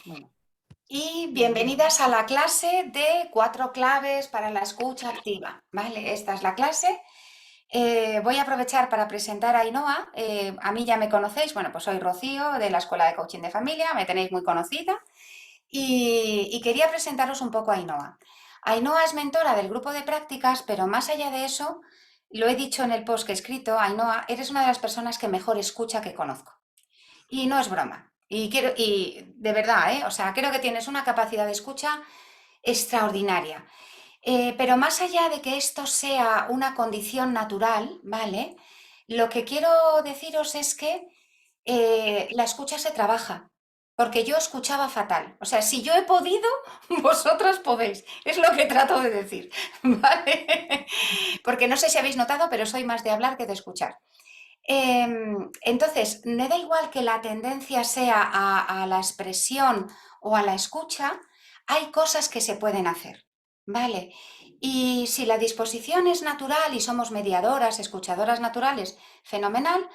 Bueno. Y bienvenidas a la clase de 4 claves para la escucha activa, ¿vale? Esta es la clase. Voy a aprovechar para presentar a Ainhoa. A mí ya me conocéis, bueno, pues soy Rocío de la Escuela de Coaching de Familia, me tenéis muy conocida y quería presentaros un poco a Ainhoa. Ainhoa es mentora del grupo de prácticas, pero más allá de eso, lo he dicho en el post que he escrito, Ainhoa, eres una de las personas que mejor escucha que conozco. Y no es broma. Y de verdad, ¿eh? O sea, creo que tienes una capacidad de escucha extraordinaria. Pero más allá de que esto sea una condición natural, ¿vale? Lo que quiero deciros es que la escucha se trabaja, porque yo escuchaba fatal. O sea, si yo he podido, vosotras podéis. Es lo que trato de decir, ¿vale? Porque no sé si habéis notado, pero soy más de hablar que de escuchar. Entonces, me da igual que la tendencia sea a la expresión o a la escucha, hay cosas que se pueden hacer, ¿vale? Y si la disposición es natural y somos mediadoras, escuchadoras naturales, fenomenal,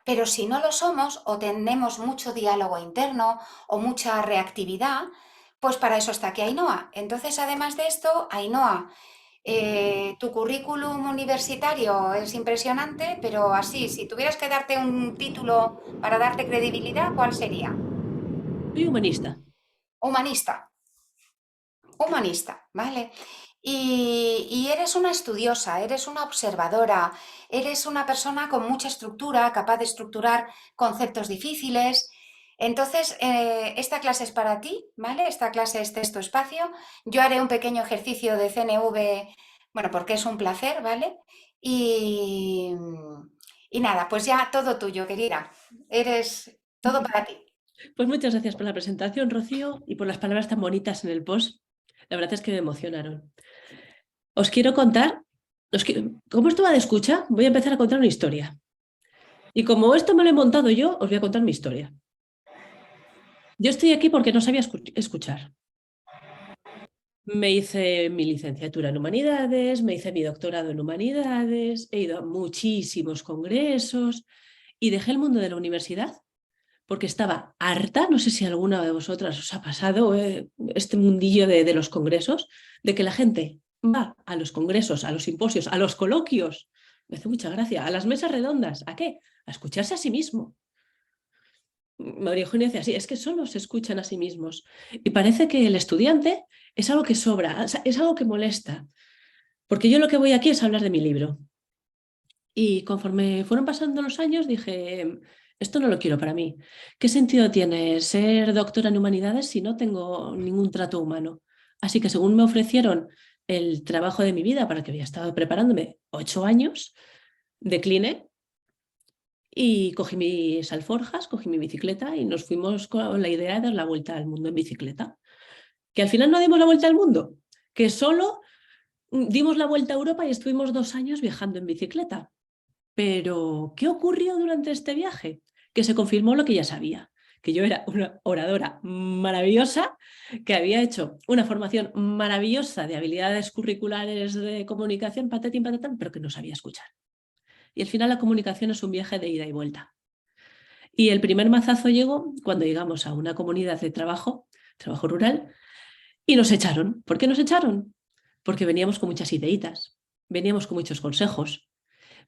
pero si no lo somos o tenemos mucho diálogo interno o mucha reactividad, pues para eso está aquí Ainhoa. Entonces, además de esto, Ainhoa, tu currículum universitario es impresionante, pero así, si tuvieras que darte un título para darte credibilidad, ¿cuál sería? Soy humanista. Humanista, humanista, ¿vale? Y eres una estudiosa, eres una observadora, eres una persona con mucha estructura, capaz de estructurar conceptos difíciles. Entonces, esta clase es para ti, ¿vale? Esta clase es tu espacio. Yo haré un pequeño ejercicio de CNV, bueno, porque es un placer, ¿vale? Y, y nada, pues ya todo tuyo, querida. Eres todo para ti. Pues muchas gracias por la presentación, Rocío, y por las palabras tan bonitas en el post. La verdad es que me emocionaron. Os quiero contar, como esto va de escucha, voy a empezar a contar una historia. Y como esto me lo he montado yo, os voy a contar mi historia. Yo estoy aquí porque no sabía escuchar. Me hice mi licenciatura en humanidades, me hice mi doctorado en humanidades, he ido a muchísimos congresos y dejé el mundo de la universidad porque estaba harta, no sé si a alguna de vosotras os ha pasado este mundillo de los congresos, de que la gente va a los congresos, a los simposios, a los coloquios, me hace mucha gracia, a las mesas redondas, ¿a qué? A escucharse a sí mismo. María Eugenia decía así, es que solo se escuchan a sí mismos. Y parece que el estudiante es algo que sobra, es algo que molesta, porque yo lo que voy aquí es hablar de mi libro. Y conforme fueron pasando los años, dije, esto no lo quiero para mí. ¿Qué sentido tiene ser doctora en humanidades si no tengo ningún trato humano? Así que según me ofrecieron el trabajo de mi vida, para que había estado preparándome 8 años, decliné y cogí mis alforjas, cogí mi bicicleta y nos fuimos con la idea de dar la vuelta al mundo en bicicleta. Que al final no dimos la vuelta al mundo, que solo dimos la vuelta a Europa y estuvimos 2 años viajando en bicicleta. Pero, ¿qué ocurrió durante este viaje? Que se confirmó lo que ya sabía, que yo era una oradora maravillosa, que había hecho una formación maravillosa de habilidades curriculares de comunicación, patatín, patatán, pero que no sabía escuchar. Y al final la comunicación es un viaje de ida y vuelta. Y el primer mazazo llegó cuando llegamos a una comunidad de trabajo rural, y nos echaron. ¿Por qué nos echaron? Porque veníamos con muchas ideitas, veníamos con muchos consejos,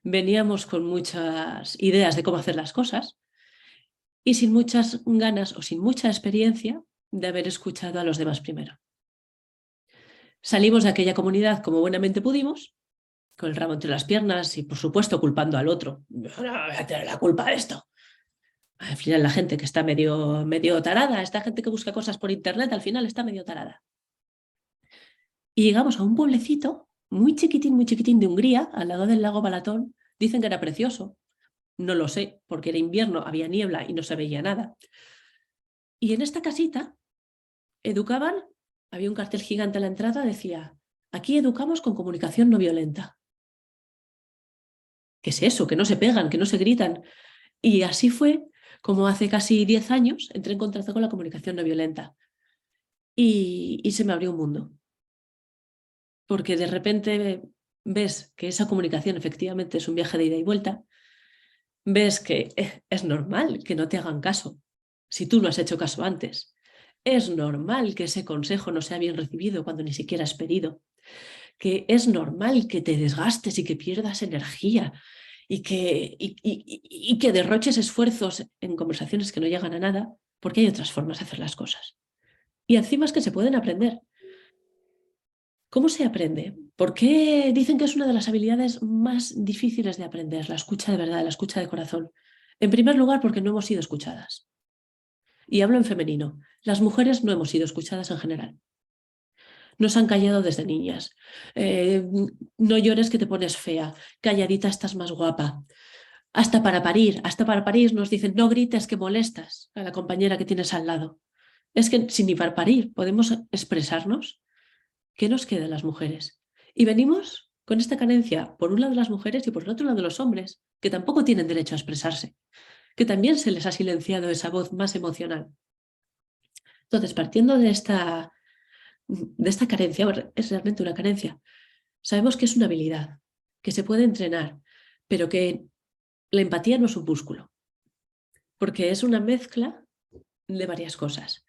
veníamos con muchas ideas de cómo hacer las cosas y sin muchas ganas o sin mucha experiencia de haber escuchado a los demás primero. Salimos de aquella comunidad como buenamente pudimos, con el ramo entre las piernas y, por supuesto, culpando al otro. No voy a tener la culpa de esto. Al final, la gente que está medio tarada, esta gente que busca cosas por internet, al final está medio tarada. Y llegamos a un pueblecito muy chiquitín de Hungría, al lado del lago Balatón. Dicen que era precioso. No lo sé, porque era invierno, había niebla y no se veía nada. Y en esta casita educaban, había un cartel gigante a la entrada, decía, aquí educamos con comunicación no violenta. ¿Qué es eso? Que no se pegan, que no se gritan. Y así fue como hace casi 10 años entré en contacto con la comunicación no violenta. Y se me abrió un mundo. Porque de repente ves que esa comunicación efectivamente es un viaje de ida y vuelta, ves que es normal que no te hagan caso si tú no has hecho caso antes. es normal que ese consejo no sea bien recibido cuando ni siquiera has pedido, que es normal que te desgastes y que pierdas energía y que derroches esfuerzos en conversaciones que no llegan a nada, porque hay otras formas de hacer las cosas. Y encima es que se pueden aprender. ¿Cómo se aprende? ¿Por qué dicen que es una de las habilidades más difíciles de aprender, la escucha de verdad, la escucha de corazón? En primer lugar, porque no hemos sido escuchadas. Y hablo en femenino. Las mujeres no hemos sido escuchadas en general. Nos han callado desde niñas. No llores que te pones fea. Calladita estás más guapa. Hasta para parir nos dicen no grites que molestas a la compañera que tienes al lado. Es que sin ni para parir podemos expresarnos. ¿Qué nos queda a las mujeres? Y venimos con esta carencia, por un lado las mujeres y por el otro lado los hombres, que tampoco tienen derecho a expresarse, que también se les ha silenciado esa voz más emocional. Entonces, partiendo de esta carencia, es realmente una carencia, sabemos que es una habilidad, que se puede entrenar, pero que la empatía no es un músculo, porque es una mezcla de varias cosas.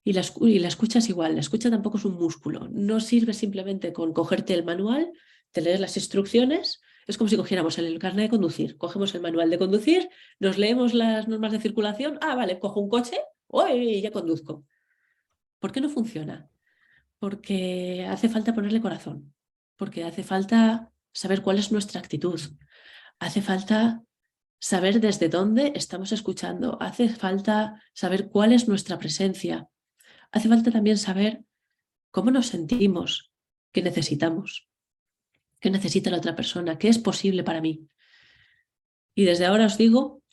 Y la escucha es igual, la escucha tampoco es un músculo, no sirve simplemente con cogerte el manual, te lees las instrucciones, es como si cogiéramos el carnet de conducir, cogemos el manual de conducir, nos leemos las normas de circulación, vale, cojo un coche, ¡uy! Ya conduzco. ¿Por qué no funciona? Porque hace falta ponerle corazón, porque hace falta saber cuál es nuestra actitud, hace falta saber desde dónde estamos escuchando, hace falta saber cuál es nuestra presencia, hace falta también saber cómo nos sentimos, qué necesitamos, qué necesita la otra persona, qué es posible para mí. Y desde ahora os digo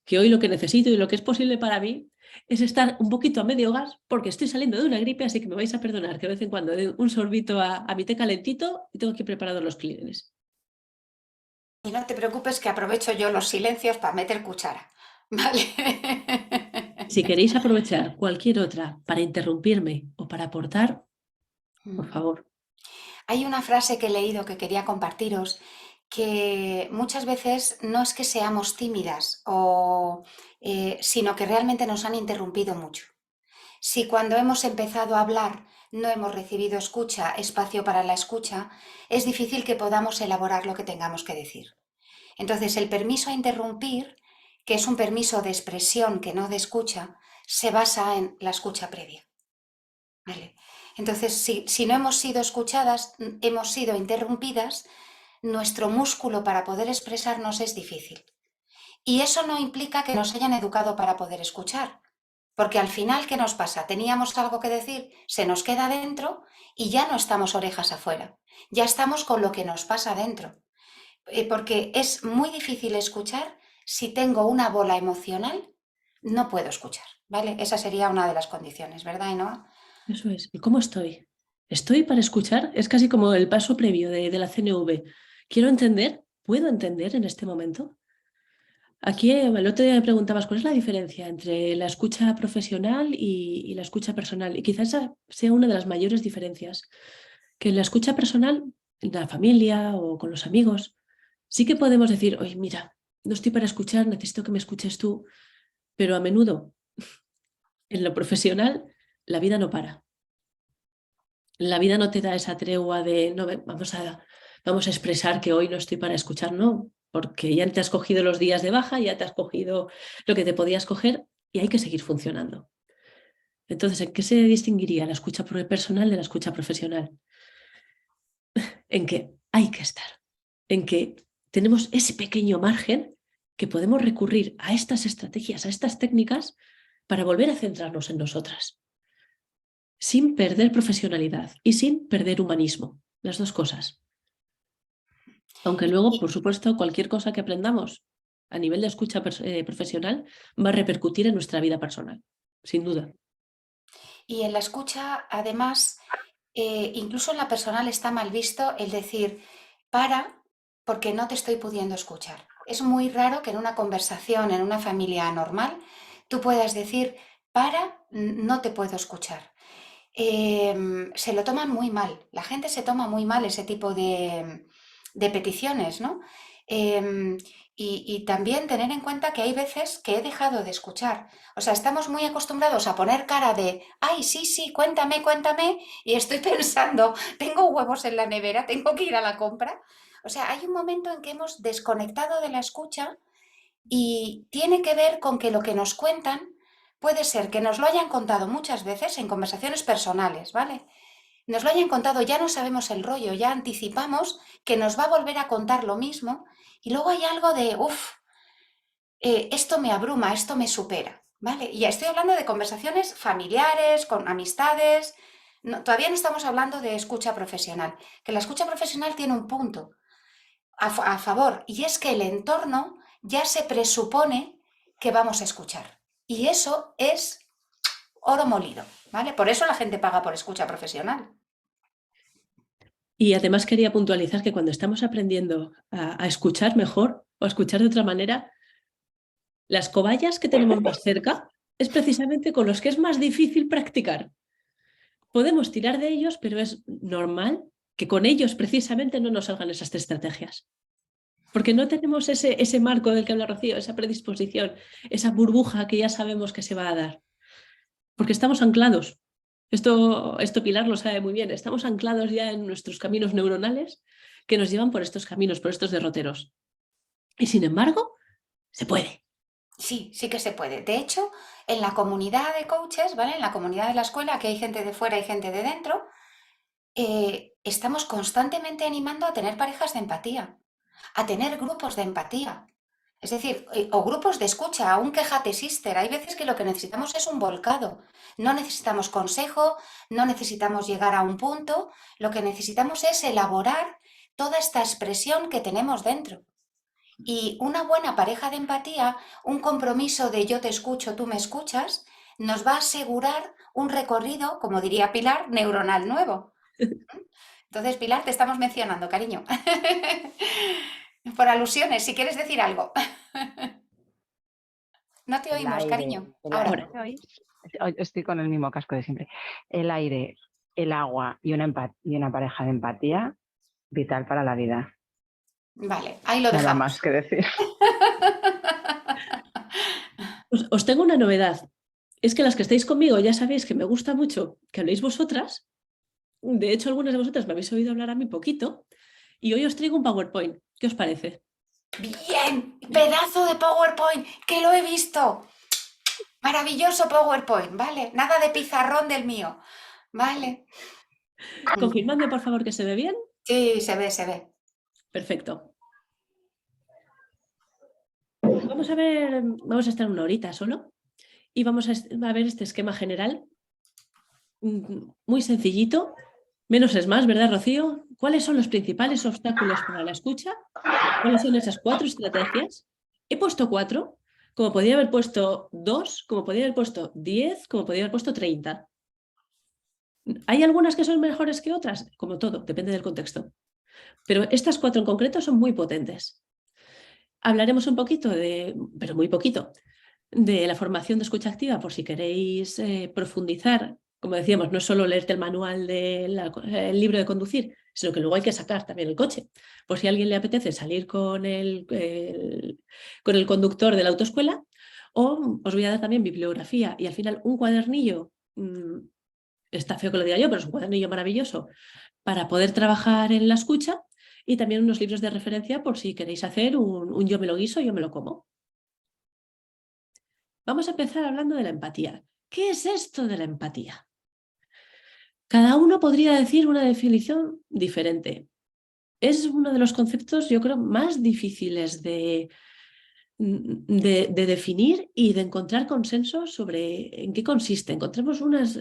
que hoy lo que necesito y lo que es posible para mí es estar un poquito a medio gas porque estoy saliendo de una gripe, así que me vais a perdonar que de vez en cuando dé un sorbito a mi té calentito y tengo aquí preparados los clines. Y no te preocupes que aprovecho yo los silencios para meter cuchara. ¿Vale? Si queréis aprovechar cualquier otra para interrumpirme o para aportar, por favor. Hay una frase que he leído que quería compartiros, que muchas veces no es que seamos tímidas, sino que realmente nos han interrumpido mucho. Si cuando hemos empezado a hablar no hemos recibido escucha, espacio para la escucha, es difícil que podamos elaborar lo que tengamos que decir. Entonces, el permiso a interrumpir, que es un permiso de expresión que no de escucha, se basa en la escucha previa. ¿Vale? Entonces, si no hemos sido escuchadas, hemos sido interrumpidas, nuestro músculo para poder expresarnos es difícil. Y eso no implica que nos hayan educado para poder escuchar, porque al final, ¿qué nos pasa? Teníamos algo que decir, se nos queda dentro y ya no estamos orejas afuera, ya estamos con lo que nos pasa dentro. Porque es muy difícil escuchar si tengo una bola emocional, no puedo escuchar, ¿vale? Esa sería una de las condiciones, ¿verdad, Ainhoa? Eso es. ¿Y cómo estoy? ¿Estoy para escuchar? Es casi como el paso previo de la CNV. Quiero entender, ¿puedo entender en este momento? Aquí el otro día me preguntabas cuál es la diferencia entre la escucha profesional y la escucha personal. Y quizás esa sea una de las mayores diferencias. Que en la escucha personal, en la familia o con los amigos, sí que podemos decir, oye, mira, no estoy para escuchar, necesito que me escuches tú. Pero a menudo, en lo profesional, la vida no para. La vida no te da esa tregua de, no, vamos a expresar que hoy no estoy para escuchar, no, porque ya te has cogido los días de baja, ya te has cogido lo que te podías coger y hay que seguir funcionando. Entonces, ¿en qué se distinguiría la escucha personal de la escucha profesional? En que hay que estar, en que tenemos ese pequeño margen que podemos recurrir a estas estrategias, a estas técnicas, para volver a centrarnos en nosotras, sin perder profesionalidad y sin perder humanismo, las dos cosas. Aunque luego, Y, por supuesto, cualquier cosa que aprendamos a nivel de escucha profesional va a repercutir en nuestra vida personal, sin duda. y en la escucha, además, incluso en la personal está mal visto el decir, para, porque no te estoy pudiendo escuchar. Es muy raro que en una conversación, en una familia normal, tú puedas decir, para, no te puedo escuchar. Se lo toman muy mal. La gente se toma muy mal ese tipo de peticiones, ¿no? y también tener en cuenta que hay veces que he dejado de escuchar. O sea, estamos muy acostumbrados a poner cara de, ay, sí, sí, cuéntame, cuéntame, y estoy pensando, tengo huevos en la nevera, tengo que ir a la compra. O sea, hay un momento en que hemos desconectado de la escucha y tiene que ver con que lo que nos cuentan puede ser que nos lo hayan contado muchas veces en conversaciones personales, ¿vale? Nos lo hayan contado, ya no sabemos el rollo, ya anticipamos que nos va a volver a contar lo mismo y luego hay algo de, uff, esto me abruma, esto me supera, ¿vale? Y ya estoy hablando de conversaciones familiares, con amistades, todavía no estamos hablando de escucha profesional, que la escucha profesional tiene un punto a favor y es que el entorno ya se presupone que vamos a escuchar y eso es oro molido, ¿vale? Por eso la gente paga por escucha profesional. Y además quería puntualizar que cuando estamos aprendiendo a escuchar mejor o a escuchar de otra manera, las cobayas que tenemos más cerca es precisamente con los que es más difícil practicar. Podemos tirar de ellos, pero es normal que con ellos precisamente no nos salgan esas estrategias. Porque no tenemos ese marco del que habla Rocío, esa predisposición, esa burbuja que ya sabemos que se va a dar. Porque estamos anclados. Esto Pilar lo sabe muy bien. Estamos anclados ya en nuestros caminos neuronales que nos llevan por estos caminos, por estos derroteros. Y sin embargo, se puede. Sí, sí que se puede. De hecho, en la comunidad de coaches, ¿vale? En la comunidad de la escuela, que hay gente de fuera y gente de dentro, estamos constantemente animando a tener parejas de empatía, a tener grupos de empatía. Es decir, o grupos de escucha, un quejate sister. Hay veces que lo que necesitamos es un volcado. No necesitamos consejo, no necesitamos llegar a un punto. Lo que necesitamos es elaborar toda esta expresión que tenemos dentro. Y una buena pareja de empatía, un compromiso de yo te escucho, tú me escuchas, nos va a asegurar un recorrido, como diría Pilar, neuronal nuevo. Entonces, Pilar, te estamos mencionando, cariño. Por alusiones, si quieres decir algo. No te El oímos, aire, cariño. Ahora. ¿me oís? Estoy con el mismo casco de siempre. El aire, el agua y una pareja de empatía, vital para la vida. Vale, ahí lo Nada dejamos. más que decir. Os tengo una novedad. Es que las que estáis conmigo ya sabéis que me gusta mucho que habléis vosotras. De hecho, algunas de vosotras me habéis oído hablar a mí poquito. Y hoy os traigo un PowerPoint. ¿Qué os parece? Bien, pedazo de PowerPoint, que lo he visto. Maravilloso PowerPoint, ¿vale? Nada de pizarrón del mío, ¿vale? Confirmadme, por favor, que se ve bien. Sí, se ve, se ve. Perfecto. Vamos a estar una horita solo y vamos a ver este esquema general. Muy sencillito. Menos es más, ¿verdad, Rocío? ¿Cuáles son los principales obstáculos para la escucha? ¿Cuáles son esas 4 estrategias? He puesto 4, como podría haber puesto 2, como podría haber puesto 10, como podría haber puesto 30. ¿Hay algunas que son mejores que otras? Como todo, depende del contexto. Pero estas 4 en concreto son muy potentes. Hablaremos un poquito pero muy poquito, de la formación de escucha activa por si queréis profundizar. Como decíamos, no es solo leerte el manual del libro de conducir, sino que luego hay que sacar también el coche. Por si a alguien le apetece salir con el conductor de la autoescuela, o os voy a dar también bibliografía y al final un cuadernillo, está feo que lo diga yo, pero es un cuadernillo maravilloso para poder trabajar en la escucha y también unos libros de referencia por si queréis hacer un yo me lo guiso, yo me lo como. Vamos a empezar hablando de la empatía. ¿Qué es esto de la empatía? Cada uno podría decir una definición diferente. Es uno de los conceptos, yo creo, más difíciles de definir y de encontrar consenso sobre en qué consiste. Encontramos unas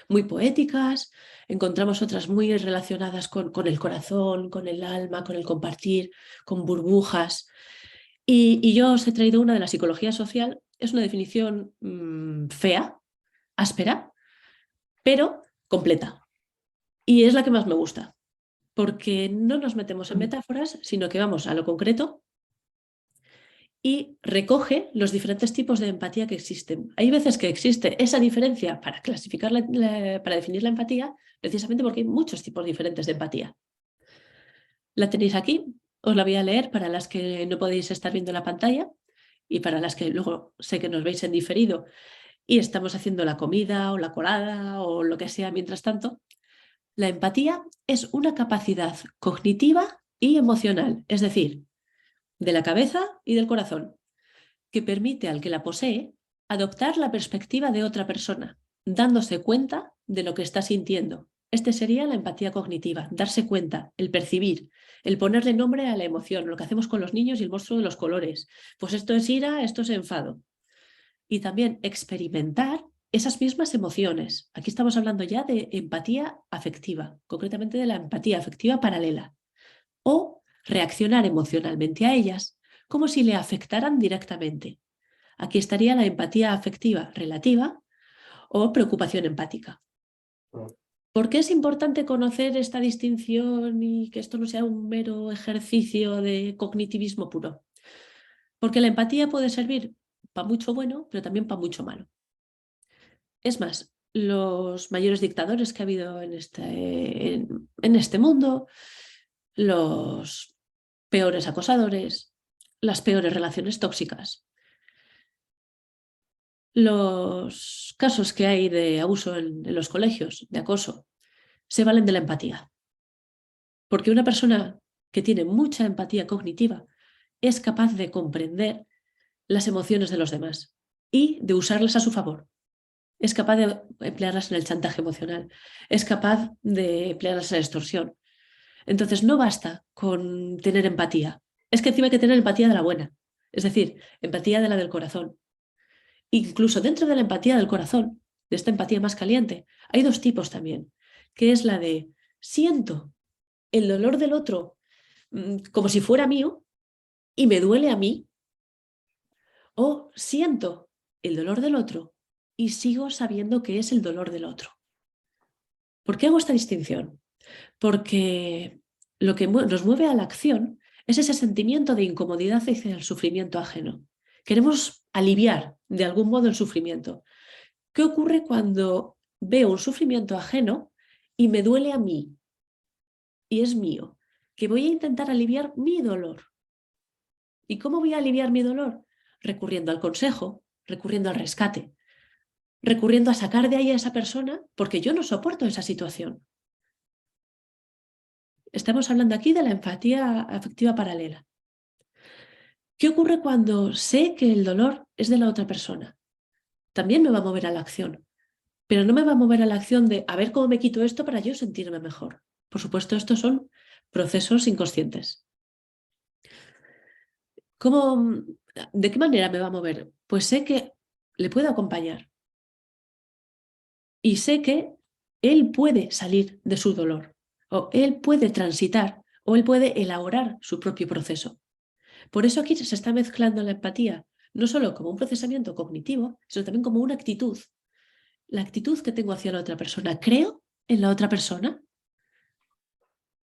muy poéticas, encontramos otras muy relacionadas con el corazón, con el alma, con el compartir, con burbujas. Y yo os he traído una de la psicología social. Es una definición fea, áspera, pero completa. Y es la que más me gusta, porque no nos metemos en metáforas, sino que vamos a lo concreto y recoge los diferentes tipos de empatía que existen. Hay veces que existe esa diferencia para clasificar, para definir la empatía, precisamente porque hay muchos tipos diferentes de empatía. La tenéis aquí. Os la voy a leer para las que no podéis estar viendo la pantalla y para las que luego sé que nos veis en diferido y estamos haciendo la comida o la colada o lo que sea mientras tanto. La empatía es una capacidad cognitiva y emocional, es decir, de la cabeza y del corazón, que permite al que la posee adoptar la perspectiva de otra persona, dándose cuenta de lo que está sintiendo. Este sería la empatía cognitiva, darse cuenta, el percibir, el ponerle nombre a la emoción, lo que hacemos con los niños y el monstruo de los colores. Pues esto es ira, esto es enfado. Y también experimentar esas mismas emociones. Aquí estamos hablando ya de empatía afectiva, concretamente de la empatía afectiva paralela. O reaccionar emocionalmente a ellas como si le afectaran directamente. Aquí estaría la empatía afectiva relativa o preocupación empática. ¿Por qué es importante conocer esta distinción y que esto no sea un mero ejercicio de cognitivismo puro? Porque la empatía puede servir para mucho bueno, pero también para mucho malo. Es más, los mayores dictadores que ha habido en este mundo, los peores acosadores, las peores relaciones tóxicas, los casos que hay de abuso en los colegios, de acoso, se valen de la empatía. Porque una persona que tiene mucha empatía cognitiva es capaz de comprender las emociones de los demás y de usarlas a su favor. Es capaz de emplearlas en el chantaje emocional, es capaz de emplearlas en la extorsión. Entonces no basta con tener empatía, es que encima hay que tener empatía de la buena, es decir, empatía de la del corazón. Incluso dentro de la empatía del corazón, de esta empatía más caliente, hay dos tipos también, que es la de siento el dolor del otro como si fuera mío y me duele a mí, o siento el dolor del otro y sigo sabiendo que es el dolor del otro. ¿Por qué hago esta distinción? Porque lo que nos mueve a la acción es ese sentimiento de incomodidad hacia el sufrimiento ajeno. Queremos aliviar de algún modo el sufrimiento. ¿Qué ocurre cuando veo un sufrimiento ajeno y me duele a mí? Y es mío, que voy a intentar aliviar mi dolor. ¿Y cómo voy a aliviar mi dolor? Recurriendo al consejo, recurriendo al rescate, recurriendo a sacar de ahí a esa persona porque yo no soporto esa situación. Estamos hablando aquí de la empatía afectiva paralela. ¿Qué ocurre cuando sé que el dolor es de la otra persona? También me va a mover a la acción, pero no me va a mover a la acción de a ver cómo me quito esto para yo sentirme mejor. Por supuesto, estos son procesos inconscientes. ¿De qué manera me va a mover? Pues sé que le puedo acompañar y sé que él puede salir de su dolor o él puede transitar o él puede elaborar su propio proceso. Por eso aquí se está mezclando la empatía, no solo como un procesamiento cognitivo, sino también como una actitud. La actitud que tengo hacia la otra persona. ¿Creo en la otra persona?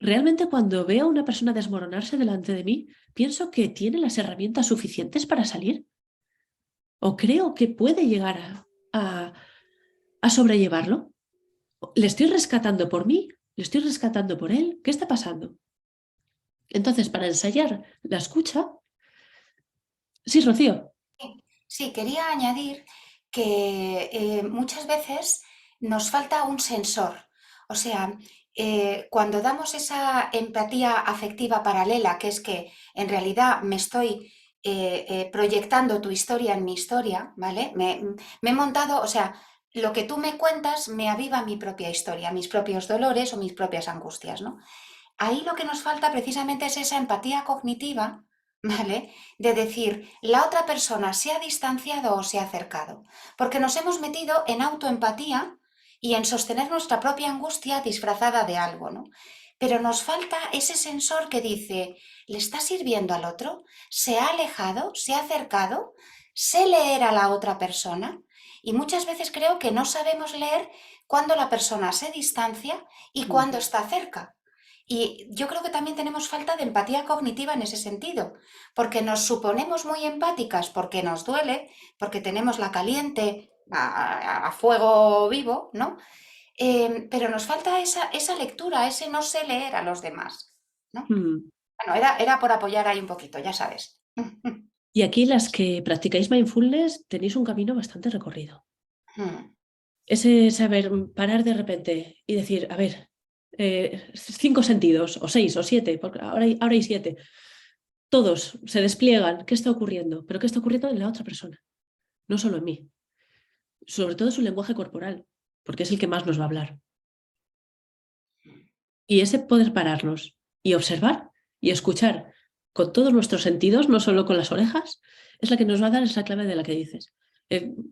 Realmente cuando veo a una persona desmoronarse delante de mí, pienso que tiene las herramientas suficientes para salir. ¿O creo que puede llegar a sobrellevarlo? ¿Le estoy rescatando por mí? ¿Le estoy rescatando por él? ¿Qué está pasando? Entonces, para ensayar la escucha... Sí, Rocío. Sí, quería añadir que muchas veces nos falta un sensor. O sea, cuando damos esa empatía afectiva paralela, que es que en realidad me estoy proyectando tu historia en mi historia, ¿vale? Me he montado, o sea, lo que tú me cuentas me aviva mi propia historia, mis propios dolores o mis propias angustias, ¿no? Ahí lo que nos falta precisamente es esa empatía cognitiva, ¿vale? De decir, la otra persona se ha distanciado o se ha acercado, porque nos hemos metido en autoempatía y en sostener nuestra propia angustia disfrazada de algo, ¿no? Pero nos falta ese sensor que dice, ¿le está sirviendo al otro? ¿Se ha alejado? ¿Se ha acercado? ¿Sé leer a la otra persona? Y muchas veces creo que no sabemos leer cuando la persona se distancia y cuando está cerca. Y yo creo que también tenemos falta de empatía cognitiva en ese sentido, porque nos suponemos muy empáticas porque nos duele, porque tenemos la caliente a fuego vivo, ¿no? Pero nos falta esa lectura, ese no sé leer a los demás, ¿no? Bueno, era por apoyar ahí un poquito, ya sabes. Y aquí las que practicáis mindfulness tenéis un camino bastante recorrido. Ese saber parar de repente y decir, a ver, 5 sentidos, o 6, o 7, porque ahora hay 7. Todos se despliegan. ¿Qué está ocurriendo? Pero ¿qué está ocurriendo en la otra persona? No solo en mí. Sobre todo su lenguaje corporal, porque es el que más nos va a hablar. Y ese poder pararnos y observar y escuchar con todos nuestros sentidos, no solo con las orejas, es la que nos va a dar esa clave de la que dices.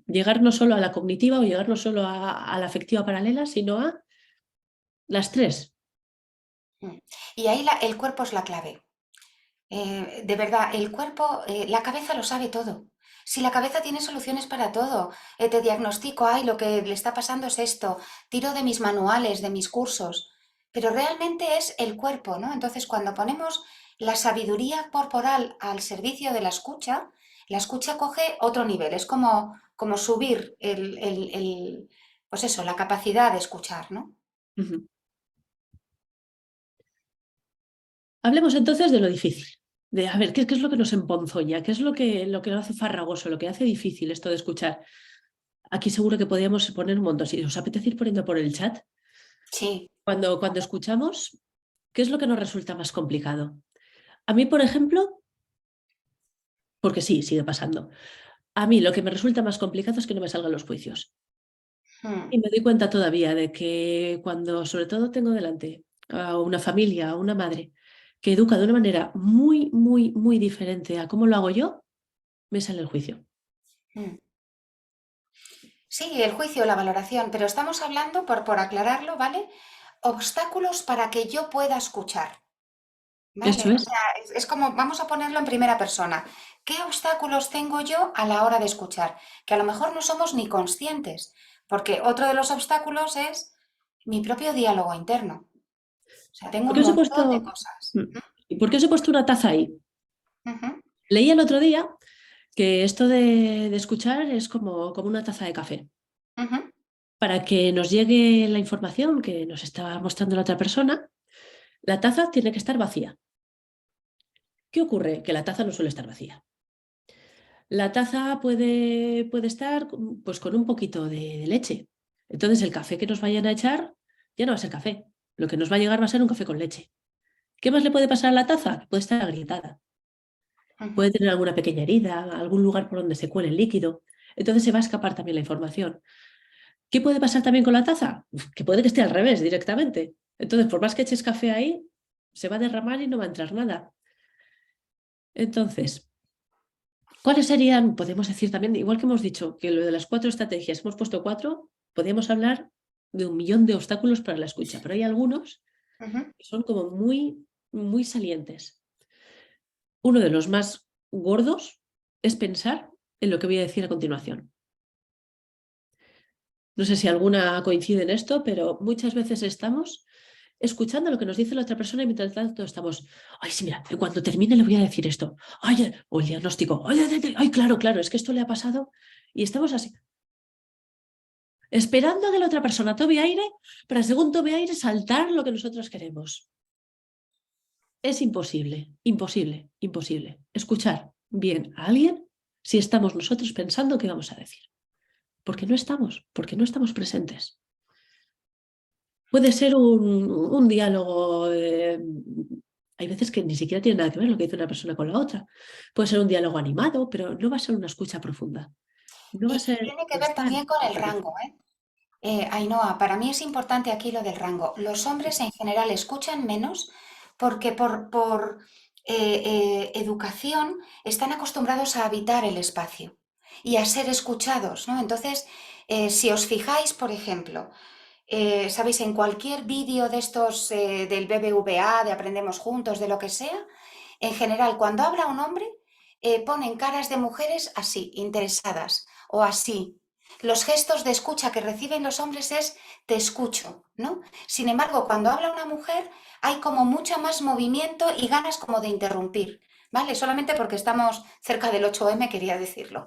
Llegar no solo a la cognitiva o llegar no solo a la afectiva paralela, sino a las 3. Y ahí el cuerpo es la clave. De verdad, el cuerpo, la cabeza lo sabe todo. Si la cabeza tiene soluciones para todo, te diagnostico, ay, lo que le está pasando es esto, tiro de mis manuales, de mis cursos, pero realmente es el cuerpo, ¿no? Entonces, cuando ponemos la sabiduría corporal al servicio de la escucha coge otro nivel, es como subir pues eso, la capacidad de escuchar, ¿no? Hablemos entonces de lo difícil, de a ver, ¿qué es lo que nos emponzoña? ¿Qué es lo que lo hace farragoso, lo que hace difícil esto de escuchar? Aquí seguro que podríamos poner un montón. Si os apetece ir poniendo por el chat, Sí. cuando escuchamos, ¿qué es lo que nos resulta más complicado? A mí, por ejemplo, porque sí, sigue pasando. A mí lo que me resulta más complicado es que no me salgan los juicios. Y me doy cuenta todavía de que cuando sobre todo tengo delante a una familia, a una madre, que educa de una manera muy, muy, muy diferente a cómo lo hago yo, me sale el juicio. Sí, el juicio, la valoración, pero estamos hablando, por aclararlo, ¿vale? Obstáculos para que yo pueda escuchar, ¿vale? Eso O es. sea, es como, vamos a ponerlo en primera persona. ¿Qué obstáculos tengo yo a la hora de escuchar? Que a lo mejor no somos ni conscientes, porque otro de los obstáculos es mi propio diálogo interno. O sea, tengo ¿Por un qué os he montón de puesto, cosas. ¿Y por qué os he puesto una taza ahí? Ujú, Leí el otro día que esto de escuchar es como una taza de café. ujú, Para que nos llegue la información que nos está mostrando la otra persona, la taza tiene que estar vacía. ¿Qué ocurre? Que la taza no suele estar vacía. La taza puede estar pues, con un poquito de leche. Entonces el café que nos vayan a echar ya no va a ser café. Lo que nos va a llegar va a ser un café con leche. ¿Qué más le puede pasar a la taza? Puede estar agrietada. ujú. Puede tener alguna pequeña herida, algún lugar por donde se cuele el líquido. Entonces se va a escapar también la información. ¿Qué puede pasar también con la taza? Que puede que esté al revés directamente. Entonces, por más que eches café ahí, se va a derramar y no va a entrar nada. Entonces, ¿cuáles serían? Podemos decir también, igual que hemos dicho que lo de las 4 estrategias, hemos puesto 4, podríamos hablar de 1.000.000 de obstáculos para la escucha, pero hay algunos Ujú. que son como muy, muy salientes. Uno de los más gordos es pensar en lo que voy a decir a continuación. No sé si alguna coincide en esto, pero muchas veces estamos escuchando lo que nos dice la otra persona y mientras tanto estamos, ay, sí, mira, cuando termine le voy a decir esto, ay, o el diagnóstico, ay, ay, ay, claro, claro, es que esto le ha pasado y estamos así, esperando a que la otra persona tome aire para según tome aire saltar lo que nosotros queremos. Es imposible, imposible, imposible escuchar bien a alguien si estamos nosotros pensando qué vamos a decir. Porque no estamos presentes. Puede ser un diálogo, hay veces que ni siquiera tiene nada que ver lo que dice una persona con la otra. Puede ser un diálogo animado, pero no va a ser una escucha profunda. No va a Y ser tiene que ver estar también con en el esa persona. rango, ¿eh? Ainhoa, para mí es importante aquí lo del rango. Los hombres en general escuchan menos porque por educación están acostumbrados a habitar el espacio y a ser escuchados, ¿no? Entonces, si os fijáis, por ejemplo, sabéis, en cualquier vídeo de estos del BBVA, de Aprendemos Juntos, de lo que sea, en general, cuando habla un hombre, ponen caras de mujeres así, interesadas o así. Los gestos de escucha que reciben los hombres es te escucho, ¿no? Sin embargo, cuando habla una mujer hay como mucha más movimiento y ganas como de interrumpir, ¿vale? Solamente porque estamos cerca del 8M quería decirlo.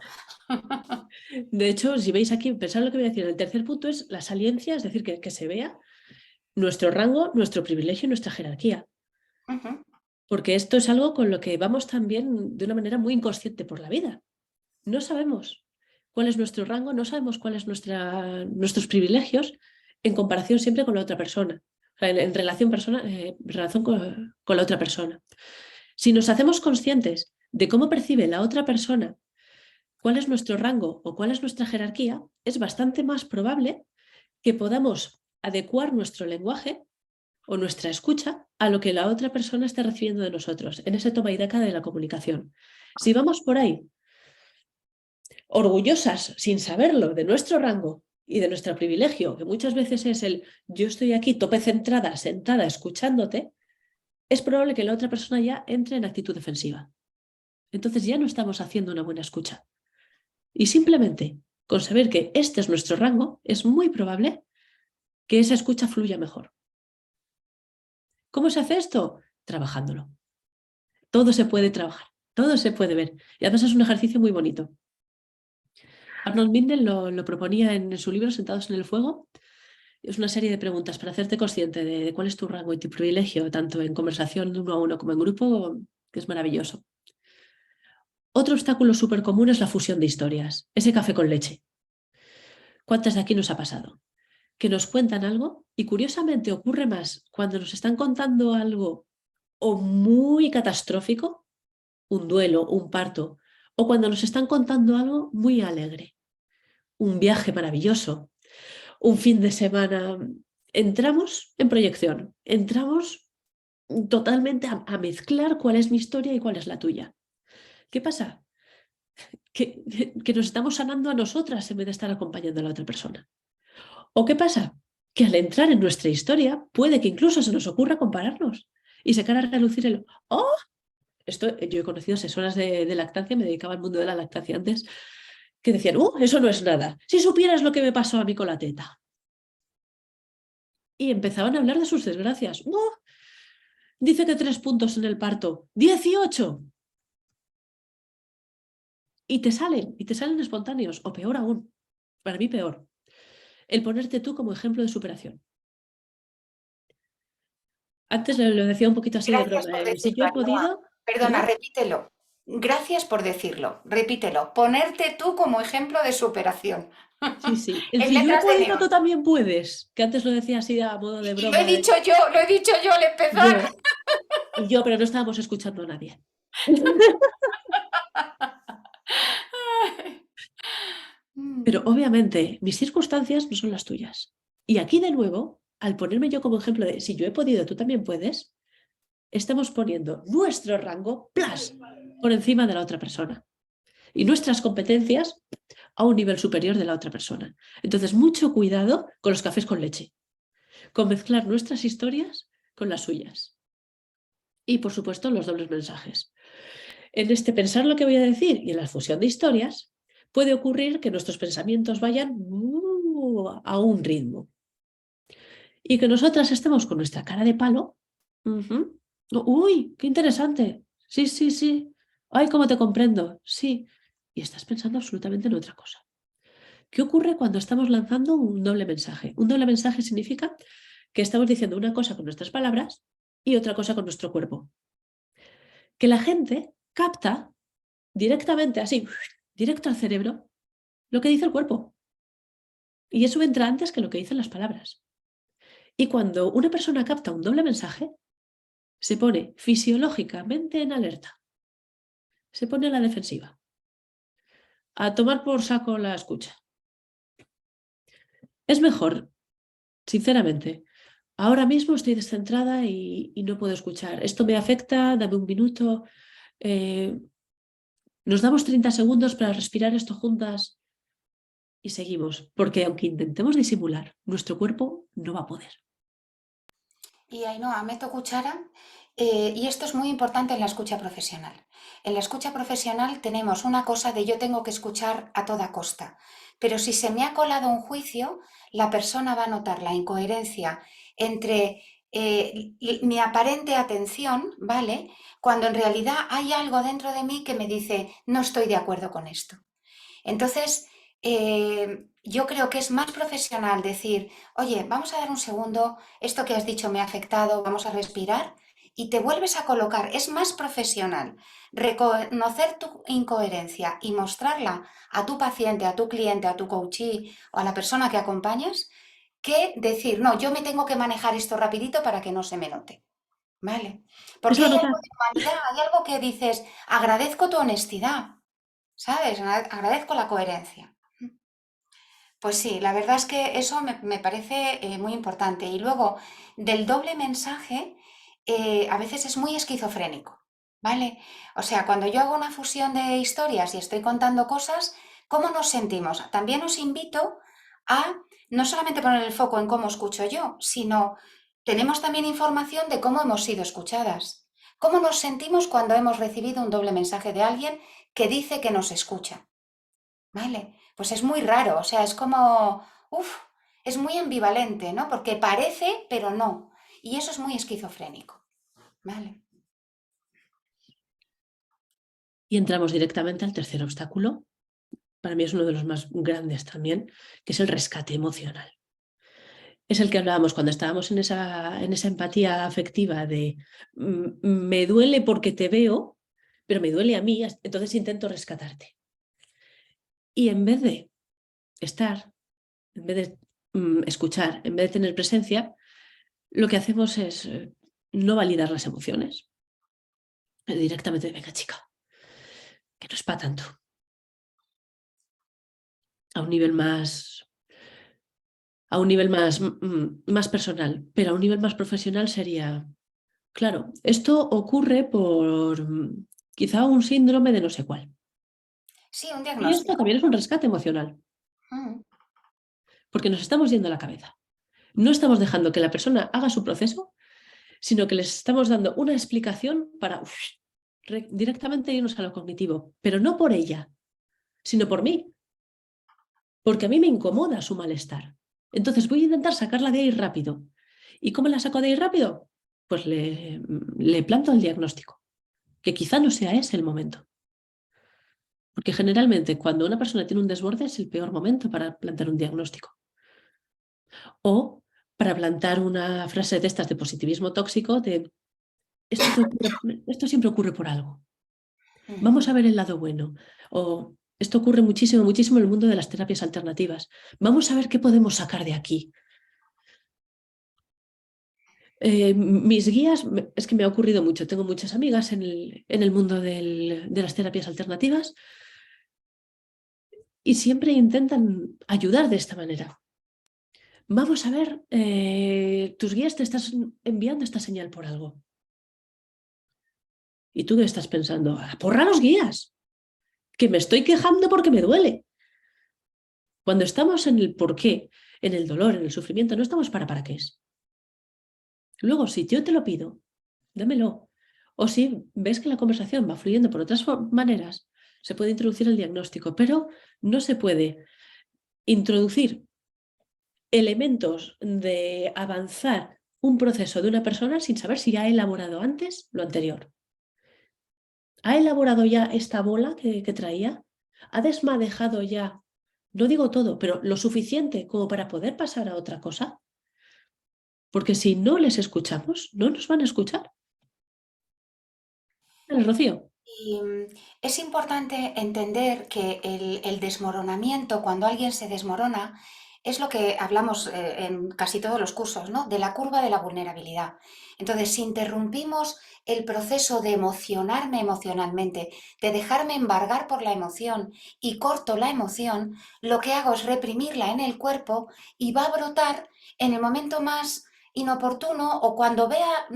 De hecho, si veis aquí, pensad lo que voy a decir. El tercer punto es la saliencia, es decir, que se vea nuestro rango, nuestro privilegio y nuestra jerarquía. Ujú. porque esto es algo con lo que vamos también de una manera muy inconsciente por la vida. No sabemos cuál es nuestro rango, no sabemos cuáles nuestros privilegios en comparación siempre con la otra persona, o sea, en relación con la otra persona. Si nos hacemos conscientes de cómo percibe la otra persona, cuál es nuestro rango o cuál es nuestra jerarquía, es bastante más probable que podamos adecuar nuestro lenguaje o nuestra escucha a lo que la otra persona está recibiendo de nosotros, en ese toma y daca de la comunicación. Si vamos por ahí orgullosas, sin saberlo, de nuestro rango y de nuestro privilegio, que muchas veces es el yo estoy aquí tope centrada, sentada, escuchándote, es probable que la otra persona ya entre en actitud defensiva. Entonces ya no estamos haciendo una buena escucha. Y simplemente con saber que este es nuestro rango, es muy probable que esa escucha fluya mejor. ¿Cómo se hace esto? Trabajándolo. Todo se puede trabajar, todo se puede ver. Y además es un ejercicio muy bonito. Arnold Mindel lo proponía en su libro Sentados en el Fuego. Es una serie de preguntas para hacerte consciente de cuál es tu rango y tu privilegio, tanto en conversación de uno a uno como en grupo, que es maravilloso. Otro obstáculo súper común es la fusión de historias, ese café con leche. ¿Cuántas de aquí nos ha pasado? Que nos cuentan algo y curiosamente ocurre más cuando nos están contando algo o muy catastrófico, un duelo, un parto, o cuando nos están contando algo muy alegre, un viaje maravilloso, un fin de semana. Entramos en proyección, entramos totalmente a mezclar cuál es mi historia y cuál es la tuya. ¿Qué pasa? Que nos estamos sanando a nosotras en vez de estar acompañando a la otra persona. ¿O qué pasa? Que al entrar en nuestra historia puede que incluso se nos ocurra compararnos y sacar a relucir el ¡oh! Esto, yo he conocido asesoras de lactancia, me dedicaba al mundo de la lactancia antes, que decían, eso no es nada, si supieras lo que me pasó a mí con la teta. Y empezaban a hablar de sus desgracias. Dice que 3 puntos en el parto, 18. Y te salen espontáneos, o peor aún, para mí peor, el ponerte tú como ejemplo de superación. Antes lo decía un poquito así de Gracias broma, por si yo decirlo, he Ainhoa. podido... Perdona, ¿Perdón? repítelo. Gracias por decirlo, repítelo. Ponerte tú como ejemplo de superación. Sí, sí. El En si yo he letras de podido, tú neón. también puedes. Que antes lo decía así a modo de Y lo he broma. dicho yo, lo he dicho yo al empezar. Yo, pero no estábamos escuchando a nadie. Pero obviamente mis circunstancias no son las tuyas. Y aquí de nuevo, al ponerme yo como ejemplo de si yo he podido, tú también puedes, estamos poniendo nuestro rango ¡plas! Por encima de la otra persona. Y nuestras competencias a un nivel superior de la otra persona. Entonces, mucho cuidado con los cafés con leche, con mezclar nuestras historias con las suyas. Y, por supuesto, los dobles mensajes. En este pensar lo que voy a decir y en la fusión de historias, puede ocurrir que nuestros pensamientos vayan a un ritmo y que nosotras estemos con nuestra cara de palo. Uy, qué interesante. Sí, sí, sí. Ay, cómo te comprendo. Sí. Y estás pensando absolutamente en otra cosa. ¿Qué ocurre cuando estamos lanzando un doble mensaje? Un doble mensaje significa que estamos diciendo una cosa con nuestras palabras y otra cosa con nuestro cuerpo. Que la gente capta directamente, así, directo al cerebro, lo que dice el cuerpo. Y eso entra antes que lo que dicen las palabras. Y cuando una persona capta un doble mensaje, se pone fisiológicamente en alerta. Se pone a la defensiva. A tomar por saco la escucha. Es mejor, sinceramente. Ahora mismo estoy descentrada y no puedo escuchar. Esto me afecta, dame un minuto. Nos damos 30 segundos para respirar esto juntas y seguimos, porque aunque intentemos disimular, nuestro cuerpo no va a poder. Y Ainhoa, meto cuchara. Y esto es muy importante en la escucha profesional. En la escucha profesional tenemos una cosa de yo tengo que escuchar a toda costa, pero si se me ha colado un juicio, la persona va a notar la incoherencia entre mi aparente atención, ¿vale? Cuando en realidad hay algo dentro de mí que me dice, no estoy de acuerdo con esto. Entonces, yo creo que es más profesional decir, oye, vamos a dar un segundo, esto que has dicho me ha afectado, vamos a respirar y te vuelves a colocar. Es más profesional reconocer tu incoherencia y mostrarla a tu paciente, a tu cliente, a tu coachee o a la persona que acompañas, que decir, no, yo me tengo que manejar esto rapidito para que no se me note. ¿Vale? Porque Eso hay lo algo nota. de humanidad, hay algo que dices, agradezco tu honestidad, ¿sabes? Agradezco la coherencia. Pues sí, la verdad es que eso me parece muy importante. Y luego, del doble mensaje, a veces es muy esquizofrénico, ¿vale? O sea, cuando yo hago una fusión de historias y estoy contando cosas, ¿cómo nos sentimos? También os invito a no solamente poner el foco en cómo escucho yo, sino tenemos también información de cómo hemos sido escuchadas. ¿Cómo nos sentimos cuando hemos recibido un doble mensaje de alguien que dice que nos escucha? Vale, pues es muy raro, o sea, es como, es muy ambivalente, ¿no? Porque parece, pero no. Y eso es muy esquizofrénico, ¿vale? Y entramos directamente al tercer obstáculo. Para mí es uno de los más grandes también, que es el rescate emocional. Es el que hablábamos cuando estábamos en esa empatía afectiva de me duele porque te veo, pero me duele a mí, entonces intento rescatarte. Y en vez de estar, en vez de escuchar, en vez de tener presencia, lo que hacemos es no validar las emociones. Directamente, venga chica, que no es para tanto. A un nivel más, más personal, pero a un nivel más profesional sería, claro, esto ocurre por quizá un síndrome de no sé cuál. Sí, un Y esto diagnóstico. también es un rescate emocional, Mm. porque nos estamos yendo a la cabeza. No estamos dejando que la persona haga su proceso, sino que les estamos dando una explicación para directamente irnos a lo cognitivo, pero no por ella, sino por mí, porque a mí me incomoda su malestar. Entonces voy a intentar sacarla de ahí rápido. ¿Y cómo la saco de ahí rápido? Pues le planto el diagnóstico, que quizá no sea ese el momento. Porque generalmente cuando una persona tiene un desborde es el peor momento para plantar un diagnóstico. O para plantar una frase de estas de positivismo tóxico de esto siempre ocurre por algo. Mm. Vamos a ver el lado bueno. O esto ocurre muchísimo, muchísimo en el mundo de las terapias alternativas. Vamos a ver qué podemos sacar de aquí. Mis guías, es que me ha ocurrido mucho. Tengo muchas amigas en el mundo de las terapias alternativas y siempre intentan ayudar de esta manera. Vamos a ver, tus guías te estás enviando esta señal por algo. ¿Y tú qué estás pensando? ¡Porra los guías! Que me estoy quejando porque me duele. Cuando estamos en el porqué, en el dolor, en el sufrimiento, no estamos para qué es. Luego, si yo te lo pido, dámelo. O si ves que la conversación va fluyendo por otras maneras, se puede introducir el diagnóstico, pero no se puede introducir elementos de avanzar un proceso de una persona sin saber si ha elaborado antes lo anterior. ¿Ha elaborado ya esta bola que traía? ¿Ha desmadejado ya, no digo todo, pero lo suficiente como para poder pasar a otra cosa? Porque si no les escuchamos, no nos van a escuchar. ¿Vale, Rocío? Y es importante entender que el desmoronamiento, cuando alguien se desmorona, es lo que hablamos en casi todos los cursos, ¿no? De la curva de la vulnerabilidad. Entonces, si interrumpimos el proceso de emocionarme emocionalmente, de dejarme embargar por la emoción y corto la emoción, lo que hago es reprimirla en el cuerpo y va a brotar en el momento más inoportuno o cuando vea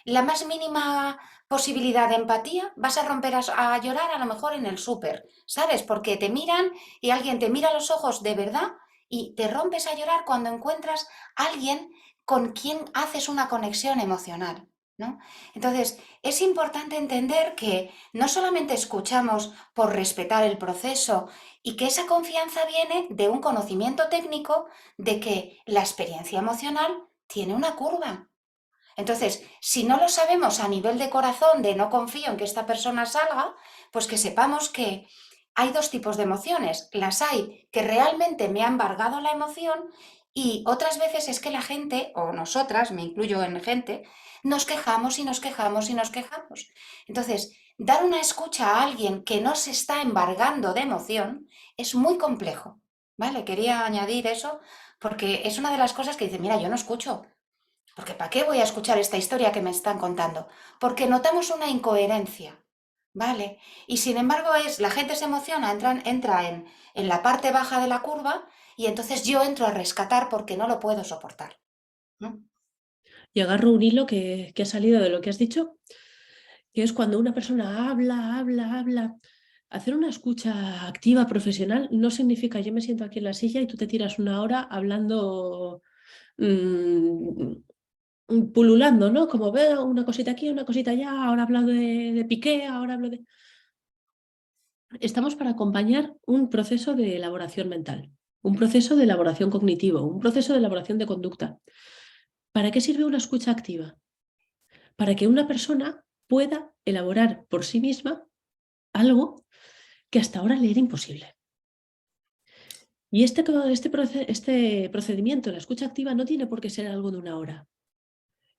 la más mínima posibilidad de empatía, vas a romper a llorar a lo mejor en el súper, ¿sabes? Porque te miran y alguien te mira a los ojos de verdad y te rompes a llorar cuando encuentras a alguien con quien haces una conexión emocional, ¿no? Entonces, es importante entender que no solamente escuchamos por respetar el proceso y que esa confianza viene de un conocimiento técnico de que la experiencia emocional tiene una curva. Entonces, si no lo sabemos a nivel de corazón, de no confío en que esta persona salga, pues que sepamos que hay dos tipos de emociones. Las hay que realmente me ha embargado la emoción y otras veces es que la gente, o nosotras, me incluyo en gente, nos quejamos y nos quejamos y nos quejamos. Entonces, dar una escucha a alguien que no se está embargando de emoción es muy complejo, ¿vale? Quería añadir eso porque es una de las cosas que dice, mira, yo no escucho, porque ¿para qué voy a escuchar esta historia que me están contando? Porque notamos una incoherencia, ¿vale? Y sin embargo la gente se emociona, entra en la parte baja de la curva y entonces yo entro a rescatar porque no lo puedo soportar, ¿no? Y agarro un hilo que ha salido de lo que has dicho, que es cuando una persona habla, habla, habla. Hacer una escucha activa, profesional, no significa yo me siento aquí en la silla y tú te tiras una hora hablando, pululando, ¿no? Como veo una cosita aquí, una cosita allá, ahora hablo de Piqué, ahora hablo de... Estamos para acompañar un proceso de elaboración mental, un proceso de elaboración cognitivo, un proceso de elaboración de conducta. ¿Para qué sirve una escucha activa? Para que una persona pueda elaborar por sí misma algo que hasta ahora le era imposible. Y este procedimiento, la escucha activa, no tiene por qué ser algo de una hora.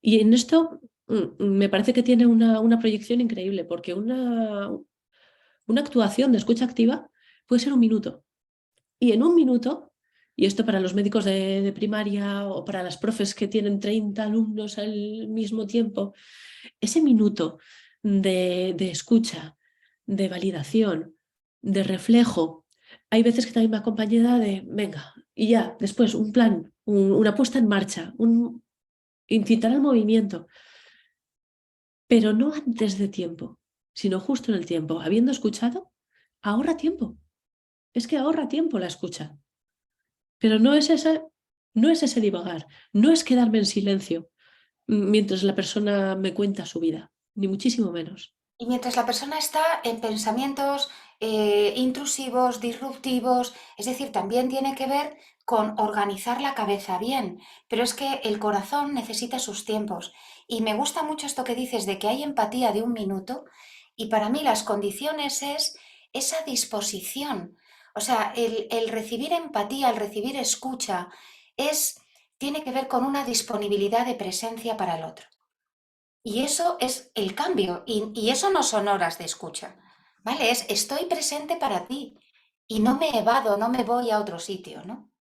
Y en esto me parece que tiene una proyección increíble, porque una actuación de escucha activa puede ser un minuto. Y en un minuto, y esto para los médicos de primaria o para las profes que tienen 30 alumnos al mismo tiempo, ese minuto de escucha, de validación, de reflejo, hay veces que también va acompañada de, venga, y ya, después un plan, una puesta en marcha, incitar al movimiento, pero no antes de tiempo, sino justo en el tiempo. Habiendo escuchado, ahorra tiempo. Es que ahorra tiempo la escucha. Pero no es ese divagar, no es quedarme en silencio mientras la persona me cuenta su vida, ni muchísimo menos. Y mientras la persona está en pensamientos intrusivos, disruptivos, es decir, también tiene que ver con organizar la cabeza bien, pero es que el corazón necesita sus tiempos. Y me gusta mucho esto que dices de que hay empatía de un minuto y para mí las condiciones es esa disposición. O sea, el recibir empatía, el recibir escucha, tiene que ver con una disponibilidad de presencia para el otro. Y eso es el cambio, y eso no son horas de escucha, ¿vale? Es estoy presente para ti y no me evado, no me voy a otro sitio, ¿no?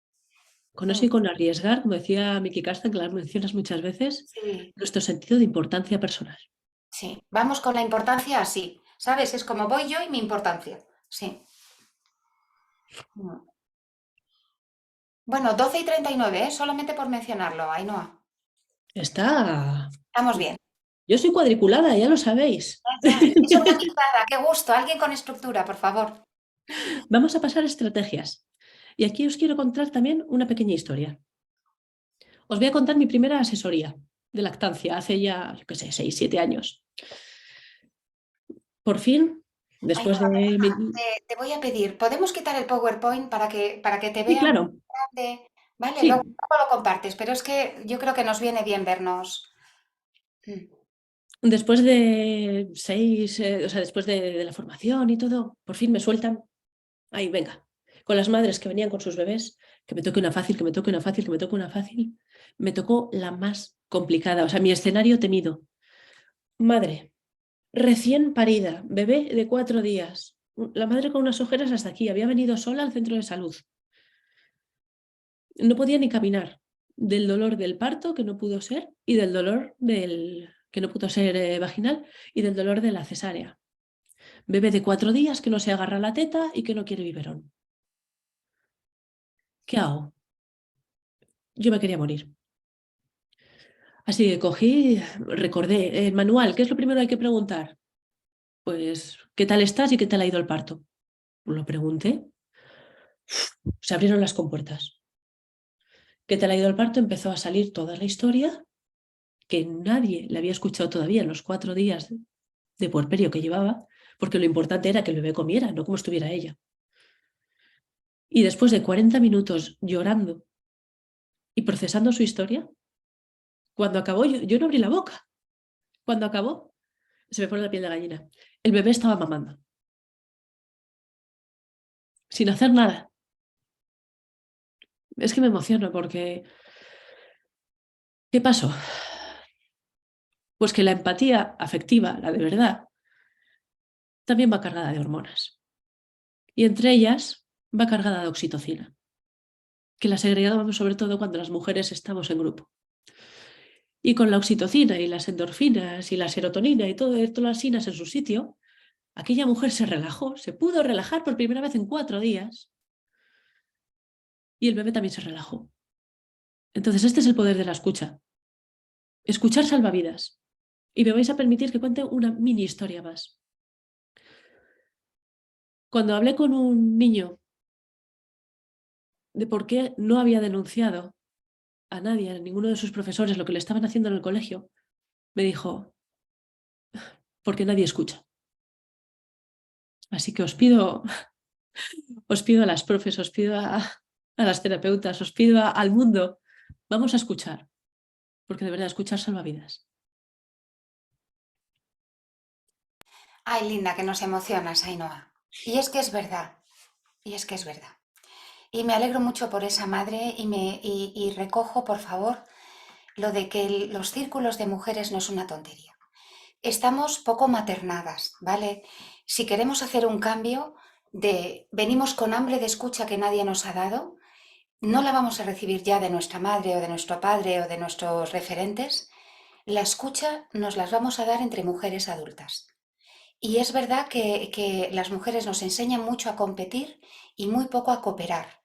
Con eso Mm, y con arriesgar, como decía Miki Carsten, que las mencionas muchas veces, sí, nuestro sentido de importancia personal. sí. Vamos con la importancia así, ¿sabes? Es como voy yo y mi importancia. Sí. Mm. Bueno, 12:39, ¿eh? Solamente por mencionarlo, Ainhoa. Está... Estamos bien. Yo soy cuadriculada, ya lo sabéis. Ya. Es organizada, qué gusto. Alguien con estructura, por favor. Vamos a pasar a estrategias. Y aquí os quiero contar también una pequeña historia. Os voy a contar mi primera asesoría de lactancia hace ya, yo qué sé, 6, 7 años. Por fin, después Ainhoa, de... perdona, te voy a pedir, ¿podemos quitar el PowerPoint para que te Sí, vean claro, grande? Vale, luego, sí. luego lo compartes, pero es que yo creo que nos viene bien vernos. Mm. Después de 6, o sea, después de la formación y todo, por fin me sueltan. Ahí, venga, con las madres que venían con sus bebés, que me toque una fácil, que me toque una fácil, que me toque una fácil. Me tocó la más complicada, o sea, mi escenario temido. Madre, recién parida, bebé de 4 días. La madre con unas ojeras hasta aquí, había venido sola al centro de salud. No podía ni caminar del dolor del parto, que no pudo ser, y del dolor que no pudo ser vaginal, y del dolor de la cesárea. Bebé de 4 días que no se agarra la teta y que no quiere biberón. ¿Qué hago? Yo me quería morir. Así que cogí, recordé el manual. ¿Qué es lo primero que hay que preguntar? Pues, ¿qué tal estás y qué tal ha ido el parto? Lo pregunté. Se abrieron las compuertas. ¿Qué tal ha ido el parto? Empezó a salir toda la historia que nadie le había escuchado todavía en los 4 días de puerperio que llevaba, porque lo importante era que el bebé comiera, no como estuviera ella. Y después de 40 minutos llorando y procesando su historia, cuando acabó, yo no abrí la boca. Cuando acabó, se me pone la piel de gallina. El bebé estaba mamando. sin hacer nada. Es que me emociono porque ¿qué pasó? Pues que la empatía afectiva, la de verdad, también va cargada de hormonas. Y entre ellas va cargada de oxitocina, que la segregamos sobre todo cuando las mujeres estamos en grupo. Y con la oxitocina y las endorfinas y la serotonina y todas las sinas en su sitio, aquella mujer se relajó, se pudo relajar por primera vez en 4 días y el bebé también se relajó. Entonces este es el poder de la escucha. Escuchar salva vidas. Y me vais a permitir que cuente una mini historia más. Cuando hablé con un niño de por qué no había denunciado a nadie, a ninguno de sus profesores, lo que le estaban haciendo en el colegio, me dijo, porque nadie escucha. Así que os pido a las profes, os pido a las terapeutas, os pido al mundo, vamos a escuchar, porque de verdad escuchar salva vidas. Ay, linda, que nos emocionas, Ainhoa. Y es que es verdad, y es que es verdad. Y me alegro mucho por esa madre y recojo, por favor, lo de que los círculos de mujeres no es una tontería. Estamos poco maternadas, ¿vale? Si queremos hacer un cambio venimos con hambre de escucha que nadie nos ha dado, no la vamos a recibir ya de nuestra madre o de nuestro padre o de nuestros referentes, la escucha nos las vamos a dar entre mujeres adultas. Y es verdad que las mujeres nos enseñan mucho a competir y muy poco a cooperar.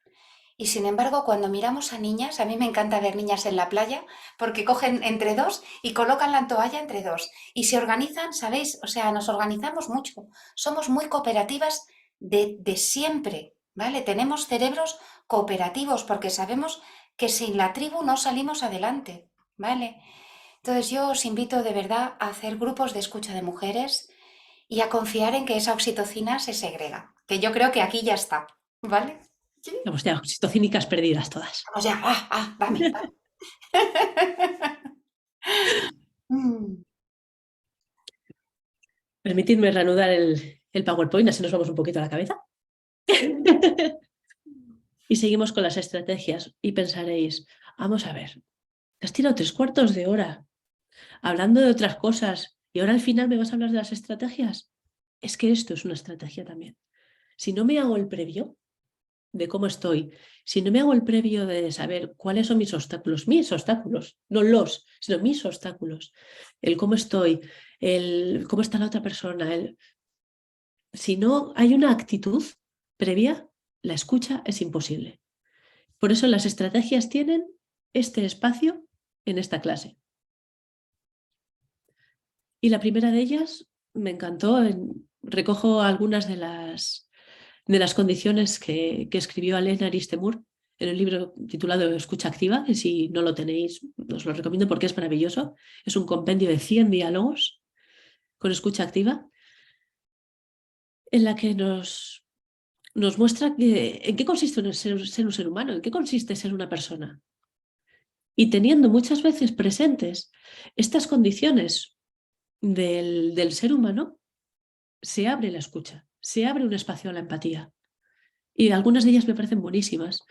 Y sin embargo, cuando miramos a niñas, a mí me encanta ver niñas en la playa porque cogen entre dos y colocan la toalla entre dos. Y se organizan, ¿sabéis? O sea, nos organizamos mucho. Somos muy cooperativas de siempre, ¿vale? Tenemos cerebros cooperativos porque sabemos que sin la tribu no salimos adelante, ¿vale? Entonces yo os invito de verdad a hacer grupos de escucha de mujeres y a confiar en que esa oxitocina se segrega, que yo creo que aquí ya está, ¿vale? Sí. Vamos ya, oxitocínicas perdidas todas. Vamos ya, dame. Mm. Permitidme reanudar el PowerPoint, así nos vamos un poquito a la cabeza. Y seguimos con las estrategias y pensaréis, vamos a ver, te has tirado 3/4 de hora hablando de otras cosas y ahora al final me vas a hablar de las estrategias. Es que esto es una estrategia también. Si no me hago el previo de cómo estoy, si no me hago el previo de saber cuáles son mis obstáculos, no los, sino mis obstáculos, el cómo estoy, el cómo está la otra persona, si no hay una actitud previa, la escucha es imposible. Por eso las estrategias tienen este espacio en esta clase. Y la primera de ellas me encantó, recojo algunas de las condiciones que escribió Alain Aristemur en el libro titulado Escucha Activa, que si no lo tenéis os lo recomiendo porque es maravilloso. Es un compendio de 100 diálogos con escucha activa en la que nos muestra en qué consiste ser un ser humano, en qué consiste ser una persona. Y teniendo muchas veces presentes estas condiciones del ser humano, se abre la escucha, se abre un espacio a la empatía. Y algunas de ellas me parecen buenísimas.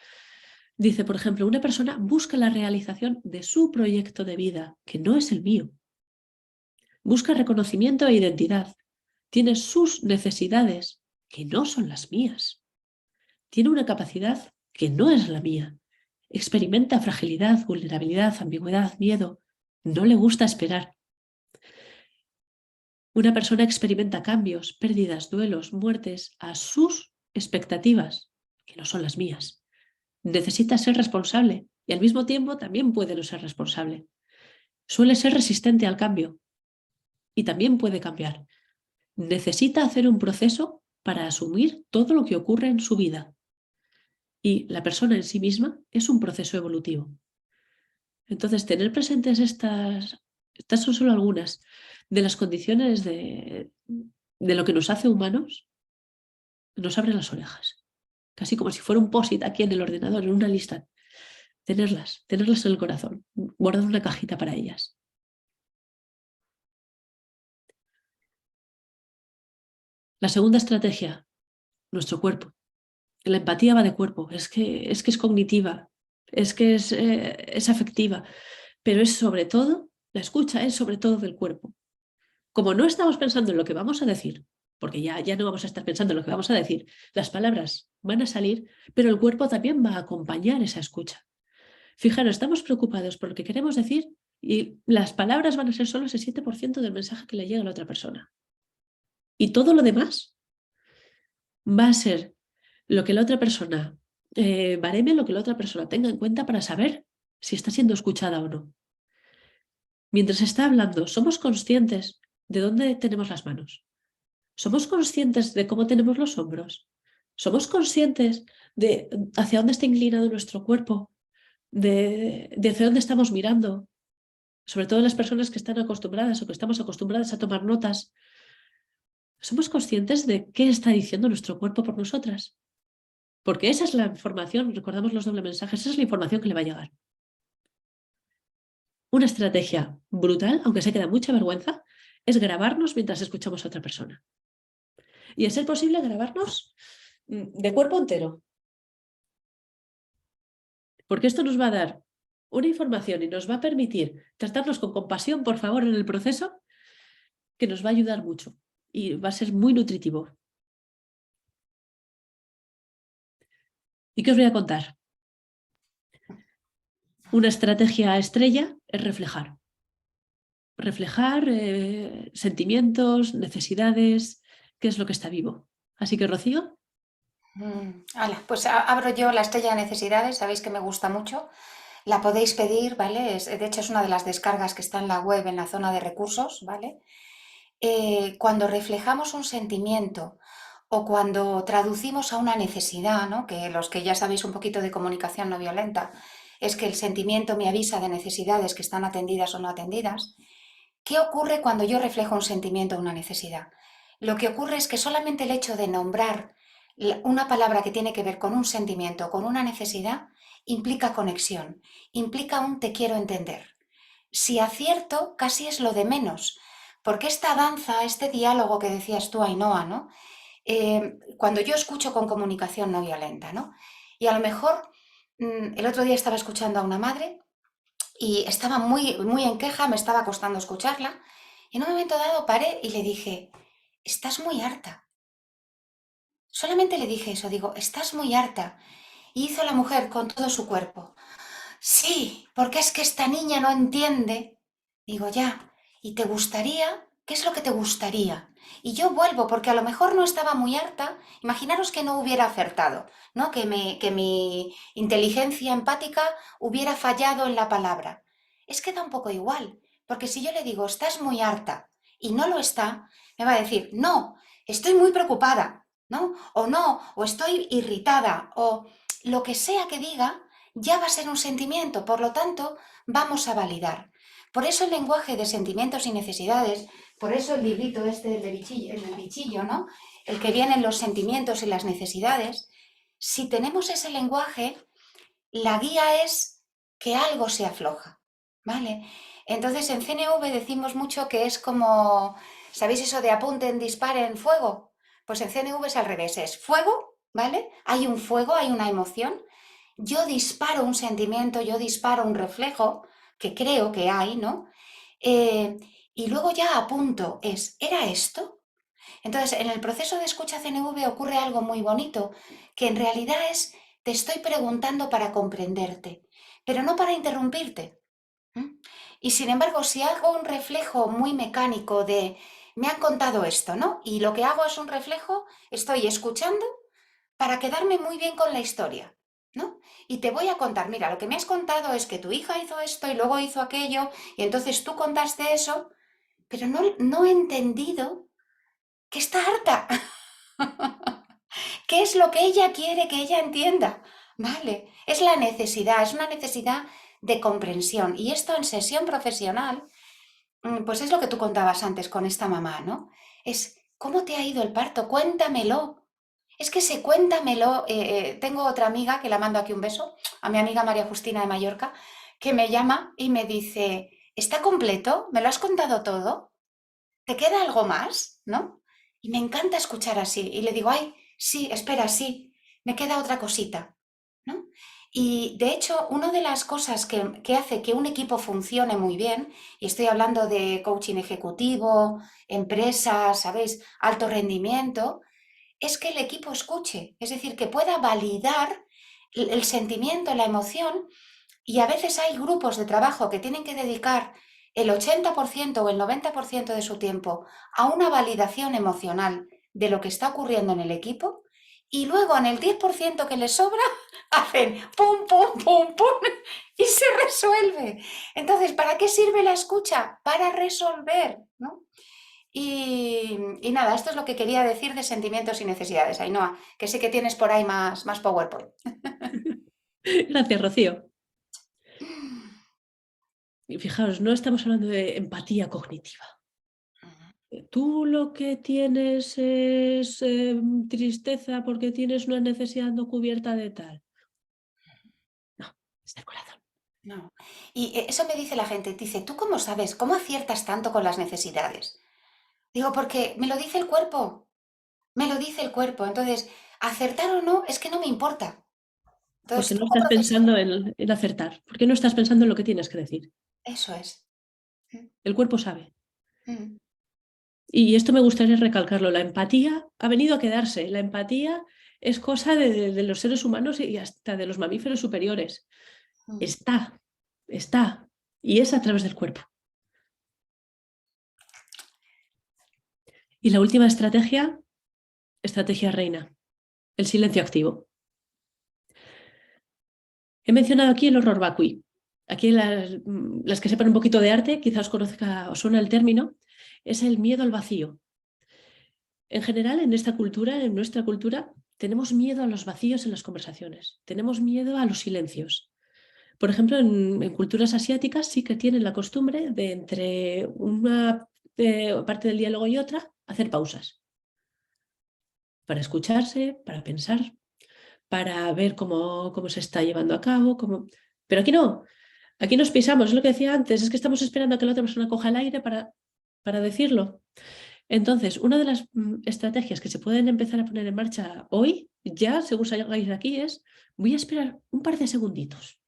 Dice, por ejemplo, una persona busca la realización de su proyecto de vida, que no es el mío. Busca reconocimiento e identidad. Tiene sus necesidades, que no son las mías. Tiene una capacidad que no es la mía. Experimenta fragilidad, vulnerabilidad, ambigüedad, miedo. No le gusta esperar. Una persona experimenta cambios, pérdidas, duelos, muertes a sus expectativas, que no son las mías. Necesita ser responsable y al mismo tiempo también puede no ser responsable. Suele ser resistente al cambio y también puede cambiar. Necesita hacer un proceso para asumir todo lo que ocurre en su vida. Y la persona en sí misma es un proceso evolutivo. Entonces, tener presentes estas son solo algunas de las condiciones de lo que nos hace humanos, nos abre las orejas. Casi como si fuera un post-it aquí en el ordenador, en una lista. Tenerlas en el corazón, guardar una cajita para ellas. La segunda estrategia, nuestro cuerpo. La empatía va de cuerpo, es que es cognitiva, es que es afectiva, pero es sobre todo, la escucha es sobre todo del cuerpo. Como no estamos pensando en lo que vamos a decir, porque ya no vamos a estar pensando en lo que vamos a decir, las palabras van a salir, pero el cuerpo también va a acompañar esa escucha. Fijaros, estamos preocupados por lo que queremos decir y las palabras van a ser solo ese 7% del mensaje que le llega a la otra persona. Y todo lo demás va a ser lo que la otra persona bareme, lo que la otra persona tenga en cuenta para saber si está siendo escuchada o no. Mientras está hablando, somos conscientes de dónde tenemos las manos. Somos conscientes de cómo tenemos los hombros. Somos conscientes de hacia dónde está inclinado nuestro cuerpo, de hacia dónde estamos mirando. Sobre todo las personas que están acostumbradas o que estamos acostumbradas a tomar notas. ¿Somos conscientes de qué está diciendo nuestro cuerpo por nosotras? Porque esa es la información, recordamos los doble mensajes, esa es la información que le va a llegar. Una estrategia brutal, aunque sé que da mucha vergüenza, es grabarnos mientras escuchamos a otra persona. Y a ser posible grabarnos de cuerpo entero. Porque esto nos va a dar una información y nos va a permitir tratarnos con compasión, por favor, en el proceso, que nos va a ayudar mucho y va a ser muy nutritivo. ¿Y qué os voy a contar? Una estrategia estrella es reflejar. Reflejar sentimientos, necesidades, qué es lo que está vivo. Así que, Rocío. Pues abro yo la estrella de necesidades, sabéis que me gusta mucho. La podéis pedir, ¿vale? De hecho, es una de las descargas que está en la web, en la zona de recursos, ¿vale? Cuando reflejamos un sentimiento o cuando traducimos a una necesidad, ¿no? Que los que ya sabéis un poquito de comunicación no violenta, es que el sentimiento me avisa de necesidades que están atendidas o no atendidas. ¿Qué ocurre cuando yo reflejo un sentimiento o una necesidad? Lo que ocurre es que solamente el hecho de nombrar una palabra que tiene que ver con un sentimiento o con una necesidad implica conexión, implica un te quiero entender. Si acierto, casi es lo de menos, porque esta danza, este diálogo que decías tú, Ainhoa, ¿no? Cuando yo escucho con comunicación no violenta, ¿no? Y a lo mejor el otro día estaba escuchando a una madre y estaba muy, muy en queja, me estaba costando escucharla, y en un momento dado paré y le dije, estás muy harta. Solamente le dije eso, digo, estás muy harta. Y hizo la mujer con todo su cuerpo. Sí, porque es que esta niña no entiende. Digo, ya, ¿y te gustaría? ¿Qué es lo que te gustaría? Y yo vuelvo, porque a lo mejor no estaba muy harta. Imaginaros que no hubiera acertado, ¿no? Que mi inteligencia empática hubiera fallado en la palabra. Es que da un poco igual, porque si yo le digo, estás muy harta, y no lo está, me va a decir, no, estoy muy preocupada, ¿no? O no, o estoy irritada, o lo que sea que diga, ya va a ser un sentimiento, por lo tanto, vamos a validar. Por eso el lenguaje de sentimientos y necesidades, por eso el librito este del bichillo, ¿no? El que vienen los sentimientos y las necesidades, si tenemos ese lenguaje, la guía es que algo se afloja, ¿vale? Entonces en CNV decimos mucho que es como, ¿sabéis eso de apunten, disparen, fuego? Pues en CNV es al revés, es fuego, ¿vale? Hay un fuego, hay una emoción, yo disparo un sentimiento, yo disparo un reflejo, que creo que hay, ¿no? Y luego ya apunto, ¿era esto? Entonces, en el proceso de escucha CNV ocurre algo muy bonito, que en realidad es, te estoy preguntando para comprenderte, pero no para interrumpirte. Y sin embargo, si hago un reflejo muy mecánico de, me han contado esto, ¿no? Y lo que hago es un reflejo, estoy escuchando para quedarme muy bien con la historia, ¿no? Y te voy a contar, mira, lo que me has contado es que tu hija hizo esto y luego hizo aquello, y entonces tú contaste eso, pero no he entendido que está harta. ¿Qué es lo que ella quiere que ella entienda? Vale, es la necesidad, es una necesidad de comprensión. Y esto en sesión profesional, pues es lo que tú contabas antes con esta mamá, ¿no? Es, ¿cómo te ha ido el parto? Cuéntamelo. Es que se cuéntamelo. Tengo otra amiga, que la mando aquí un beso, a mi amiga María Justina de Mallorca, que me llama y me dice, ¿está completo? ¿Me lo has contado todo? ¿Te queda algo más? ¿No? Y me encanta escuchar así. Y le digo, ay, sí, espera, sí. me queda otra cosita, ¿no? Y de hecho, una de las cosas que hace que un equipo funcione muy bien, y estoy hablando de coaching ejecutivo, empresas, ¿sabéis? Alto rendimiento, es que el equipo escuche, es decir, que pueda validar el sentimiento, la emoción, y a veces hay grupos de trabajo que tienen que dedicar el 80% o el 90% de su tiempo a una validación emocional de lo que está ocurriendo en el equipo, y luego en el 10% que les sobra hacen pum, pum, pum, pum y se resuelve. Entonces, ¿para qué sirve la escucha? Para resolver, ¿no? Y nada, esto es lo que quería decir de sentimientos y necesidades, Ainhoa, que sé que tienes por ahí más PowerPoint. Gracias, Rocío. Y fijaos, no estamos hablando de empatía cognitiva. Tú lo que tienes es tristeza porque tienes una necesidad no cubierta de tal. No, es del corazón. No. Y eso me dice la gente, dice, ¿tú cómo sabes? ¿Cómo aciertas tanto con las necesidades? Digo, porque me lo dice el cuerpo, me lo dice el cuerpo. Entonces, acertar o no, es que no me importa. Porque Entonces, no como estás profesional, pensando en acertar. Porque no estás pensando en lo que tienes que decir. eso es. El cuerpo sabe. Mm. Y esto me gustaría recalcarlo. La empatía ha venido a quedarse. La empatía es cosa de los seres humanos y hasta de los mamíferos superiores. Mm. Está. Y es a través del cuerpo. Y la última estrategia reina, el silencio activo. He mencionado aquí el horror vacui. Aquí las que sepan un poquito de arte, quizás os suena el término, es el miedo al vacío. En general, en nuestra cultura, tenemos miedo a los vacíos en las conversaciones, tenemos miedo a los silencios. Por ejemplo, en culturas asiáticas sí que tienen la costumbre de entre una parte del diálogo y otra hacer pausas para escucharse, para pensar, para ver cómo se está llevando a cabo. Pero aquí no, aquí nos pisamos, es lo que decía antes, es que estamos esperando a que la otra persona coja el aire para decirlo. Entonces, una de las estrategias que se pueden empezar a poner en marcha hoy, ya según salgáis de aquí, es voy a esperar un par de segunditos,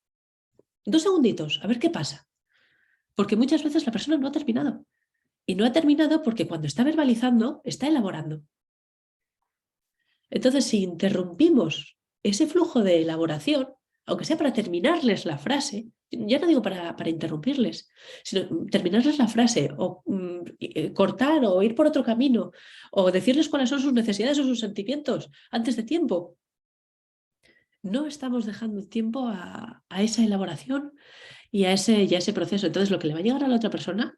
2 segunditos, a ver qué pasa. Porque muchas veces la persona no ha terminado. Y no ha terminado porque cuando está verbalizando, está elaborando. Entonces, si interrumpimos ese flujo de elaboración, aunque sea para terminarles la frase, ya no digo para interrumpirles, sino terminarles la frase o cortar o ir por otro camino o decirles cuáles son sus necesidades o sus sentimientos antes de tiempo. No estamos dejando tiempo a esa elaboración y a ese proceso. Entonces, lo que le va a llegar a la otra persona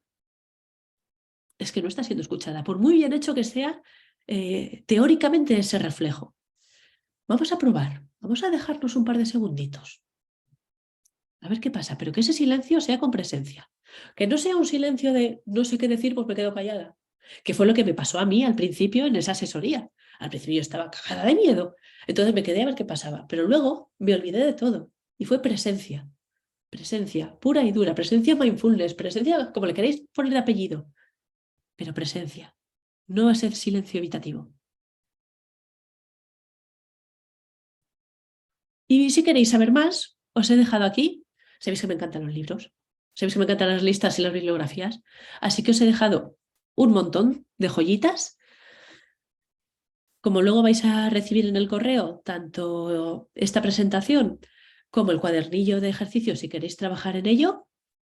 es que no está siendo escuchada, por muy bien hecho que sea teóricamente ese reflejo. Vamos a probar, vamos a dejarnos un par de segunditos. A ver qué pasa, pero que ese silencio sea con presencia. Que no sea un silencio de no sé qué decir, pues me quedo callada. Que fue lo que me pasó a mí al principio en esa asesoría. Al principio yo estaba cagada de miedo. Entonces me quedé a ver qué pasaba. Pero luego me olvidé de todo. Y fue presencia. Presencia pura y dura. Presencia mindfulness. Presencia, como le queréis poner de apellido. Pero presencia. No ese silencio evitativo. Y si queréis saber más, os he dejado aquí. Sabéis que me encantan los libros. Sabéis que me encantan las listas y las bibliografías. Así que os he dejado un montón de joyitas. Como luego vais a recibir en el correo tanto esta presentación como el cuadernillo de ejercicios, si queréis trabajar en ello,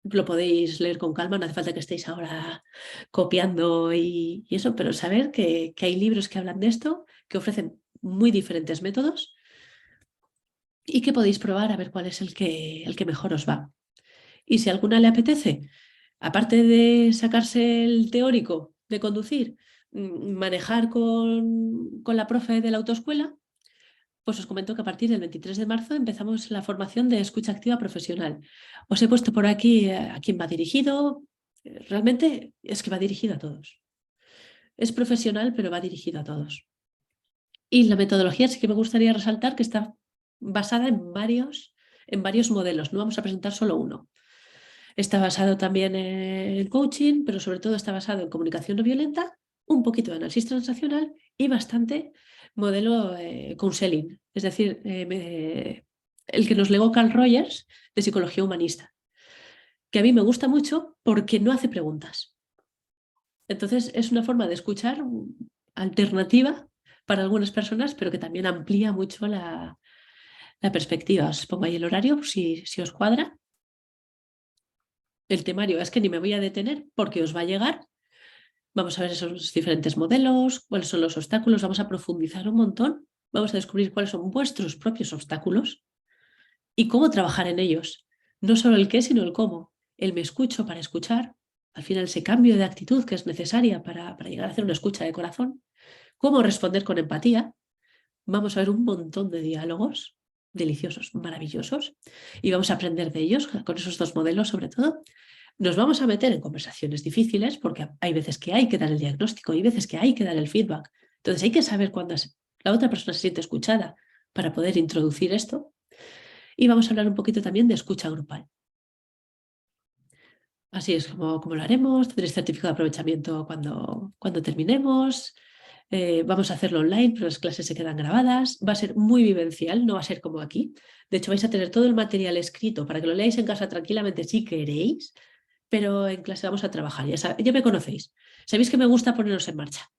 lo podéis leer con calma. No hace falta que estéis ahora copiando y eso, pero saber que hay libros que hablan de esto, que ofrecen muy diferentes métodos y que podéis probar a ver cuál es el que mejor os va. Y si a alguna le apetece, aparte de sacarse el teórico de conducir, manejar con la profe de la autoescuela, pues os comento que a partir del 23 de marzo empezamos la formación de escucha activa profesional. Os he puesto por aquí a quién va dirigido. Realmente es que va dirigido a todos. Es profesional, pero va dirigido a todos. Y la metodología sí que me gustaría resaltar que está basada en varios modelos. No vamos a presentar solo uno. Está basado también en coaching, pero sobre todo está basado en comunicación no violenta, un poquito de análisis transaccional y bastante modelo counseling, es decir, el que nos legó Carl Rogers de psicología humanista, que a mí me gusta mucho porque no hace preguntas. Entonces es una forma de escuchar alternativa para algunas personas, pero que también amplía mucho la perspectiva. Os pongo ahí el horario si os cuadra. El temario es que ni me voy a detener porque os va a llegar. Vamos a ver esos diferentes modelos, cuáles son los obstáculos, vamos a profundizar un montón, vamos a descubrir cuáles son vuestros propios obstáculos y cómo trabajar en ellos. No solo el qué, sino el cómo. El me escucho para escuchar, al final ese cambio de actitud que es necesaria para llegar a hacer una escucha de corazón, cómo responder con empatía. Vamos a ver un montón de diálogos deliciosos, maravillosos, y vamos a aprender de ellos, con esos dos modelos sobre todo. Nos vamos a meter en conversaciones difíciles porque hay veces que hay que dar el diagnóstico, hay veces que hay que dar el feedback. Entonces hay que saber cuándo la otra persona se siente escuchada para poder introducir esto. Y vamos a hablar un poquito también de escucha grupal. Así es como lo haremos. Tendréis certificado de aprovechamiento cuando terminemos. Vamos a hacerlo online, pero las clases se quedan grabadas. Va a ser muy vivencial, no va a ser como aquí. De hecho, vais a tener todo el material escrito para que lo leáis en casa tranquilamente si queréis, pero en clase vamos a trabajar. Ya me conocéis. Sabéis que me gusta ponernos en marcha.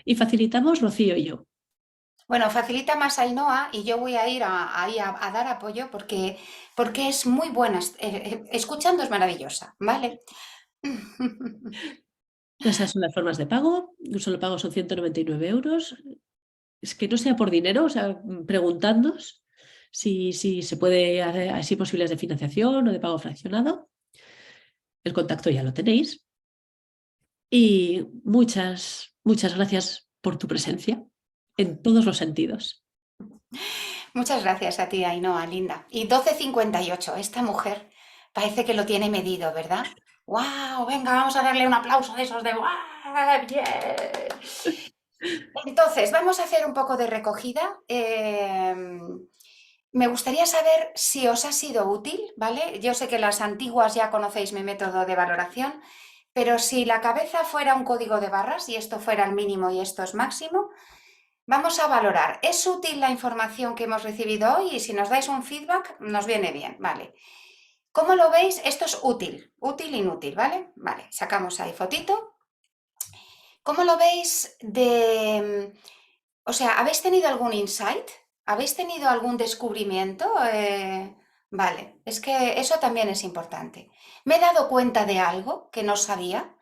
Y facilitamos Rocío y yo. Bueno, facilita más a Ainhoa y yo voy a ir ahí a dar apoyo porque es muy buena. Escuchando es maravillosa, ¿vale? Esas son las formas de pago. Un solo pago son 199 euros. Es que no sea por dinero, o sea, preguntadnos si se puede hacer así posibilidades de financiación o de pago fraccionado. El contacto ya lo tenéis. Y muchas gracias por tu presencia en todos los sentidos. Muchas gracias a ti, Ainhoa, linda. Y 12:58, esta mujer parece que lo tiene medido, ¿verdad? ¡Wow! Venga, vamos a darle un aplauso de esos de ¡wow! ¡Bien! Entonces, vamos a hacer un poco de recogida. Me gustaría saber si os ha sido útil, ¿vale? Yo sé que las antiguas ya conocéis mi método de valoración, pero si la cabeza fuera un código de barras y esto fuera el mínimo y esto es máximo, vamos a valorar. ¿Es útil la información que hemos recibido hoy? Y si nos dais un feedback, nos viene bien, ¿vale? ¿Cómo lo veis? Esto es útil, inútil, ¿vale? Vale, sacamos ahí fotito. ¿Cómo lo veis o sea, ¿habéis tenido algún insight? ¿Habéis tenido algún descubrimiento? Vale, es que eso también es importante. Me he dado cuenta de algo que no sabía.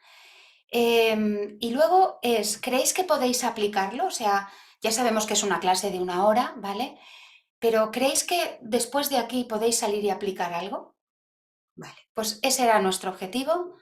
Y luego ¿creéis que podéis aplicarlo? O sea, ya sabemos que es una clase de 1 hora, ¿vale? Pero ¿creéis que después de aquí podéis salir y aplicar algo? Vale, pues ese era nuestro objetivo.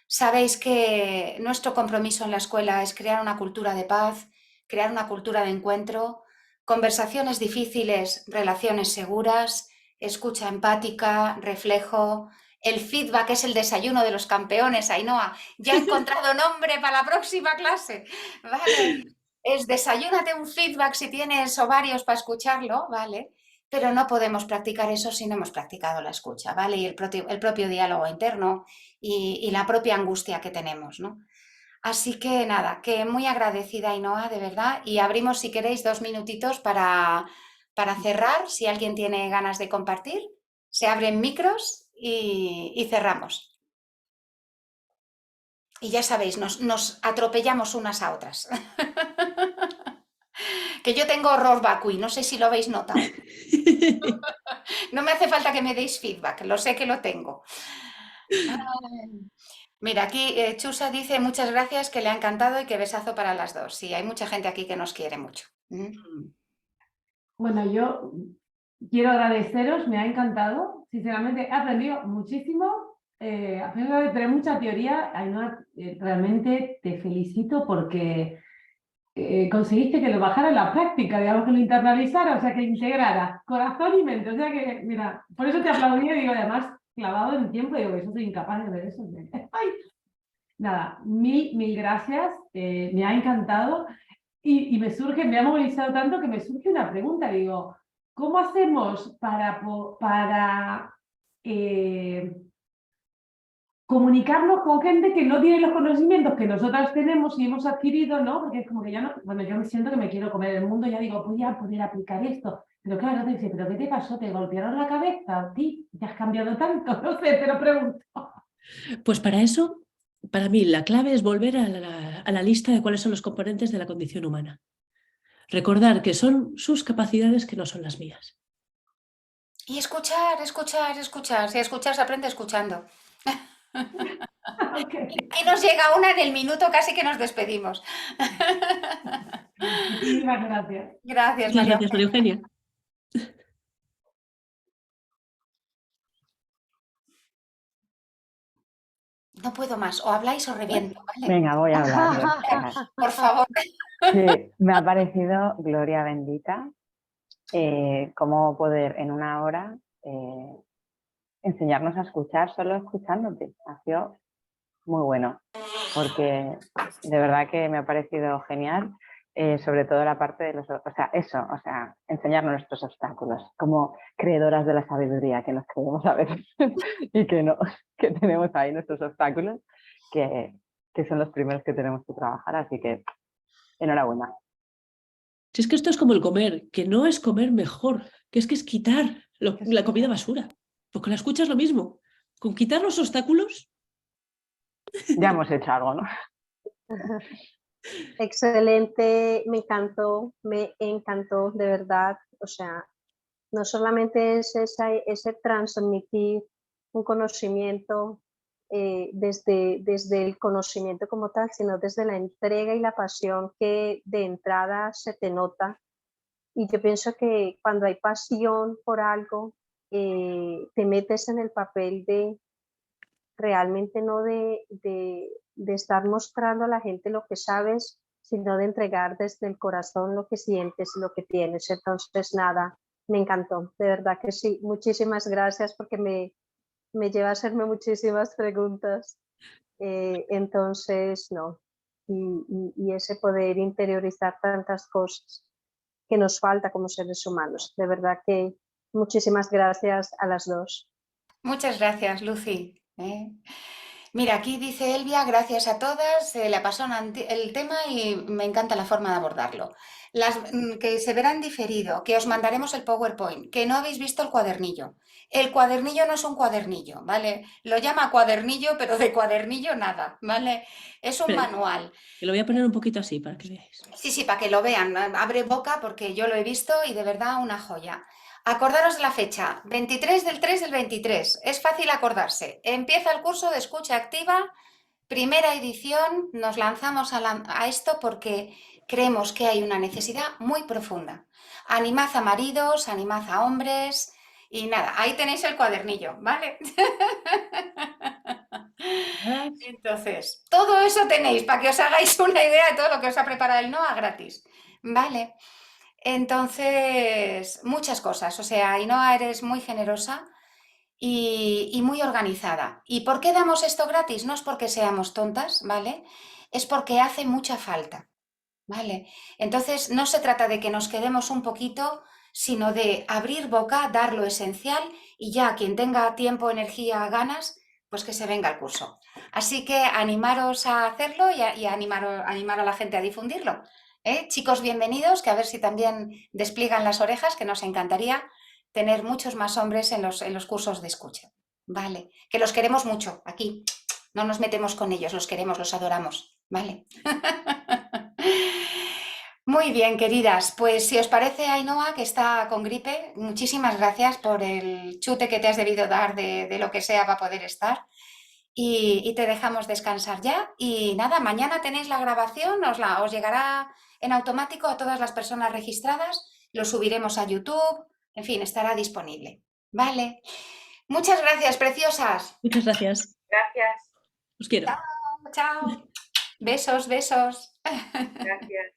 Sabéis que nuestro compromiso en la escuela es crear una cultura de paz, crear una cultura de encuentro, conversaciones difíciles, relaciones seguras, escucha empática, reflejo. El feedback es el desayuno de los campeones, Ainhoa. Ya he encontrado nombre para la próxima clase. Vale. Es desayúnate un feedback si tienes ovarios para escucharlo, ¿vale? Pero no podemos practicar eso si no hemos practicado la escucha, ¿vale? Y el propio diálogo interno y la propia angustia que tenemos, ¿no? Así que nada, que muy agradecida, Ainhoa, de verdad. Y abrimos, si queréis, 2 minutitos para cerrar. Si alguien tiene ganas de compartir, se abren micros y cerramos. Y ya sabéis, nos atropellamos unas a otras. Que yo tengo horror vacui, no sé si lo habéis notado. No me hace falta que me deis feedback, lo sé que lo tengo. Mira, aquí Chusa dice muchas gracias, que le ha encantado y que besazo para las dos. Sí, hay mucha gente aquí que nos quiere mucho. Bueno, yo quiero agradeceros, me ha encantado, sinceramente he aprendido muchísimo, a pesar de tener mucha teoría, Ainhoa, realmente te felicito porque conseguiste que lo bajara en la práctica, digamos que lo internalizara, o sea que integrara corazón y mente, o sea que, mira, por eso te aplaudí y digo, además, clavado en el tiempo, digo, yo soy incapaz de ver eso. ¡Ay! Nada, mil gracias, me ha encantado. Y me ha movilizado tanto que me surge una pregunta, digo, ¿cómo hacemos para comunicarnos con gente que no tiene los conocimientos que nosotras tenemos y hemos adquirido, ¿no? Porque es como que ya no, bueno, yo me siento que me quiero comer el mundo, ya digo, voy a poder aplicar esto. Pero claro, te dice, ¿pero qué te pasó? ¿Te golpearon la cabeza? ¿A ti? ¿Ya has cambiado tanto? No sé, te lo pregunto. Pues para eso, para mí, la clave es volver a la lista de cuáles son los componentes de la condición humana. Recordar que son sus capacidades que no son las mías. Y escuchar, escuchar, escuchar. Si escuchar se aprende escuchando. Okay. Y nos llega una en el minuto casi que nos despedimos. Muchísimas gracias. Gracias, Muchas María gracias, María Eugenia. Eugenia. No puedo más, o habláis o reviento, ¿vale? Venga, voy a hablar. Por favor. Que me ha parecido gloria bendita cómo poder en una hora enseñarnos a escuchar solo escuchándote. Ha sido muy bueno, porque de verdad que me ha parecido genial, sobre todo la parte de los, o sea, enseñarnos nuestros obstáculos, como creedoras de la sabiduría que nos creemos a veces y que no, que tenemos ahí nuestros obstáculos, que son los primeros que tenemos que trabajar, así que enhorabuena. Si es que esto es como el comer, que no es comer mejor, que es quitar la comida basura. Porque la escucha es lo mismo. Con quitar los obstáculos. Ya hemos hecho algo, ¿no? Excelente, me encantó, de verdad. O sea, no solamente es ese transmitir un conocimiento desde el conocimiento como tal, sino desde la entrega y la pasión que de entrada se te nota. Y yo pienso que cuando hay pasión por algo, te metes en el papel de realmente no de estar mostrando a la gente lo que sabes, sino de entregar desde el corazón lo que sientes y lo que tienes. Entonces, nada, me encantó, de verdad que sí. Muchísimas gracias porque me lleva a hacerme muchísimas preguntas. Entonces, no. Y ese poder interiorizar tantas cosas que nos falta como seres humanos. De verdad que muchísimas gracias a las dos. Muchas gracias, Lucy. Mira, aquí dice Elvia, gracias a todas, le apasiona el tema y me encanta la forma de abordarlo. Que se verán diferido, que os mandaremos el PowerPoint, que no habéis visto el cuadernillo. El cuadernillo no es un cuadernillo, ¿vale? Lo llama cuadernillo, pero de cuadernillo nada, ¿vale? Es un Espera, manual. que lo voy a poner un poquito así para que veáis. Sí, para que lo vean. Abre boca porque yo lo he visto y de verdad una joya. Acordaros de la fecha, 23 del 3 del 23. Es fácil acordarse. Empieza el curso de escucha activa, primera edición. Nos lanzamos a esto porque creemos que hay una necesidad muy profunda. Animad a maridos, animad a hombres y nada, ahí tenéis el cuadernillo, ¿vale? Entonces, todo eso tenéis para que os hagáis una idea de todo lo que os ha preparado el NOA gratis, ¿vale? Entonces, muchas cosas. O sea, Ainhoa, eres muy generosa y muy organizada. ¿Y por qué damos esto gratis? No es porque seamos tontas, ¿vale? Es porque hace mucha falta, ¿vale? Entonces, no se trata de que nos quedemos un poquito, sino de abrir boca, dar lo esencial y ya quien tenga tiempo, energía, ganas, pues que se venga al curso. Así que animaros a hacerlo y animar a la gente a difundirlo. Chicos, bienvenidos, que a ver si también despliegan las orejas, que nos encantaría tener muchos más hombres en los cursos de escucha. Vale, que los queremos mucho aquí. No nos metemos con ellos, los queremos, los adoramos. Vale. Muy bien, queridas. Pues si os parece, Ainhoa, que está con gripe, muchísimas gracias por el chute que te has debido dar de lo que sea para poder estar. Y te dejamos descansar ya. Y nada, mañana tenéis la grabación, os llegará en automático a todas las personas registradas, lo subiremos a YouTube, en fin, estará disponible. Vale. Muchas gracias, preciosas. Muchas gracias. Gracias. Os quiero. Chao, chao. Besos, besos. Gracias.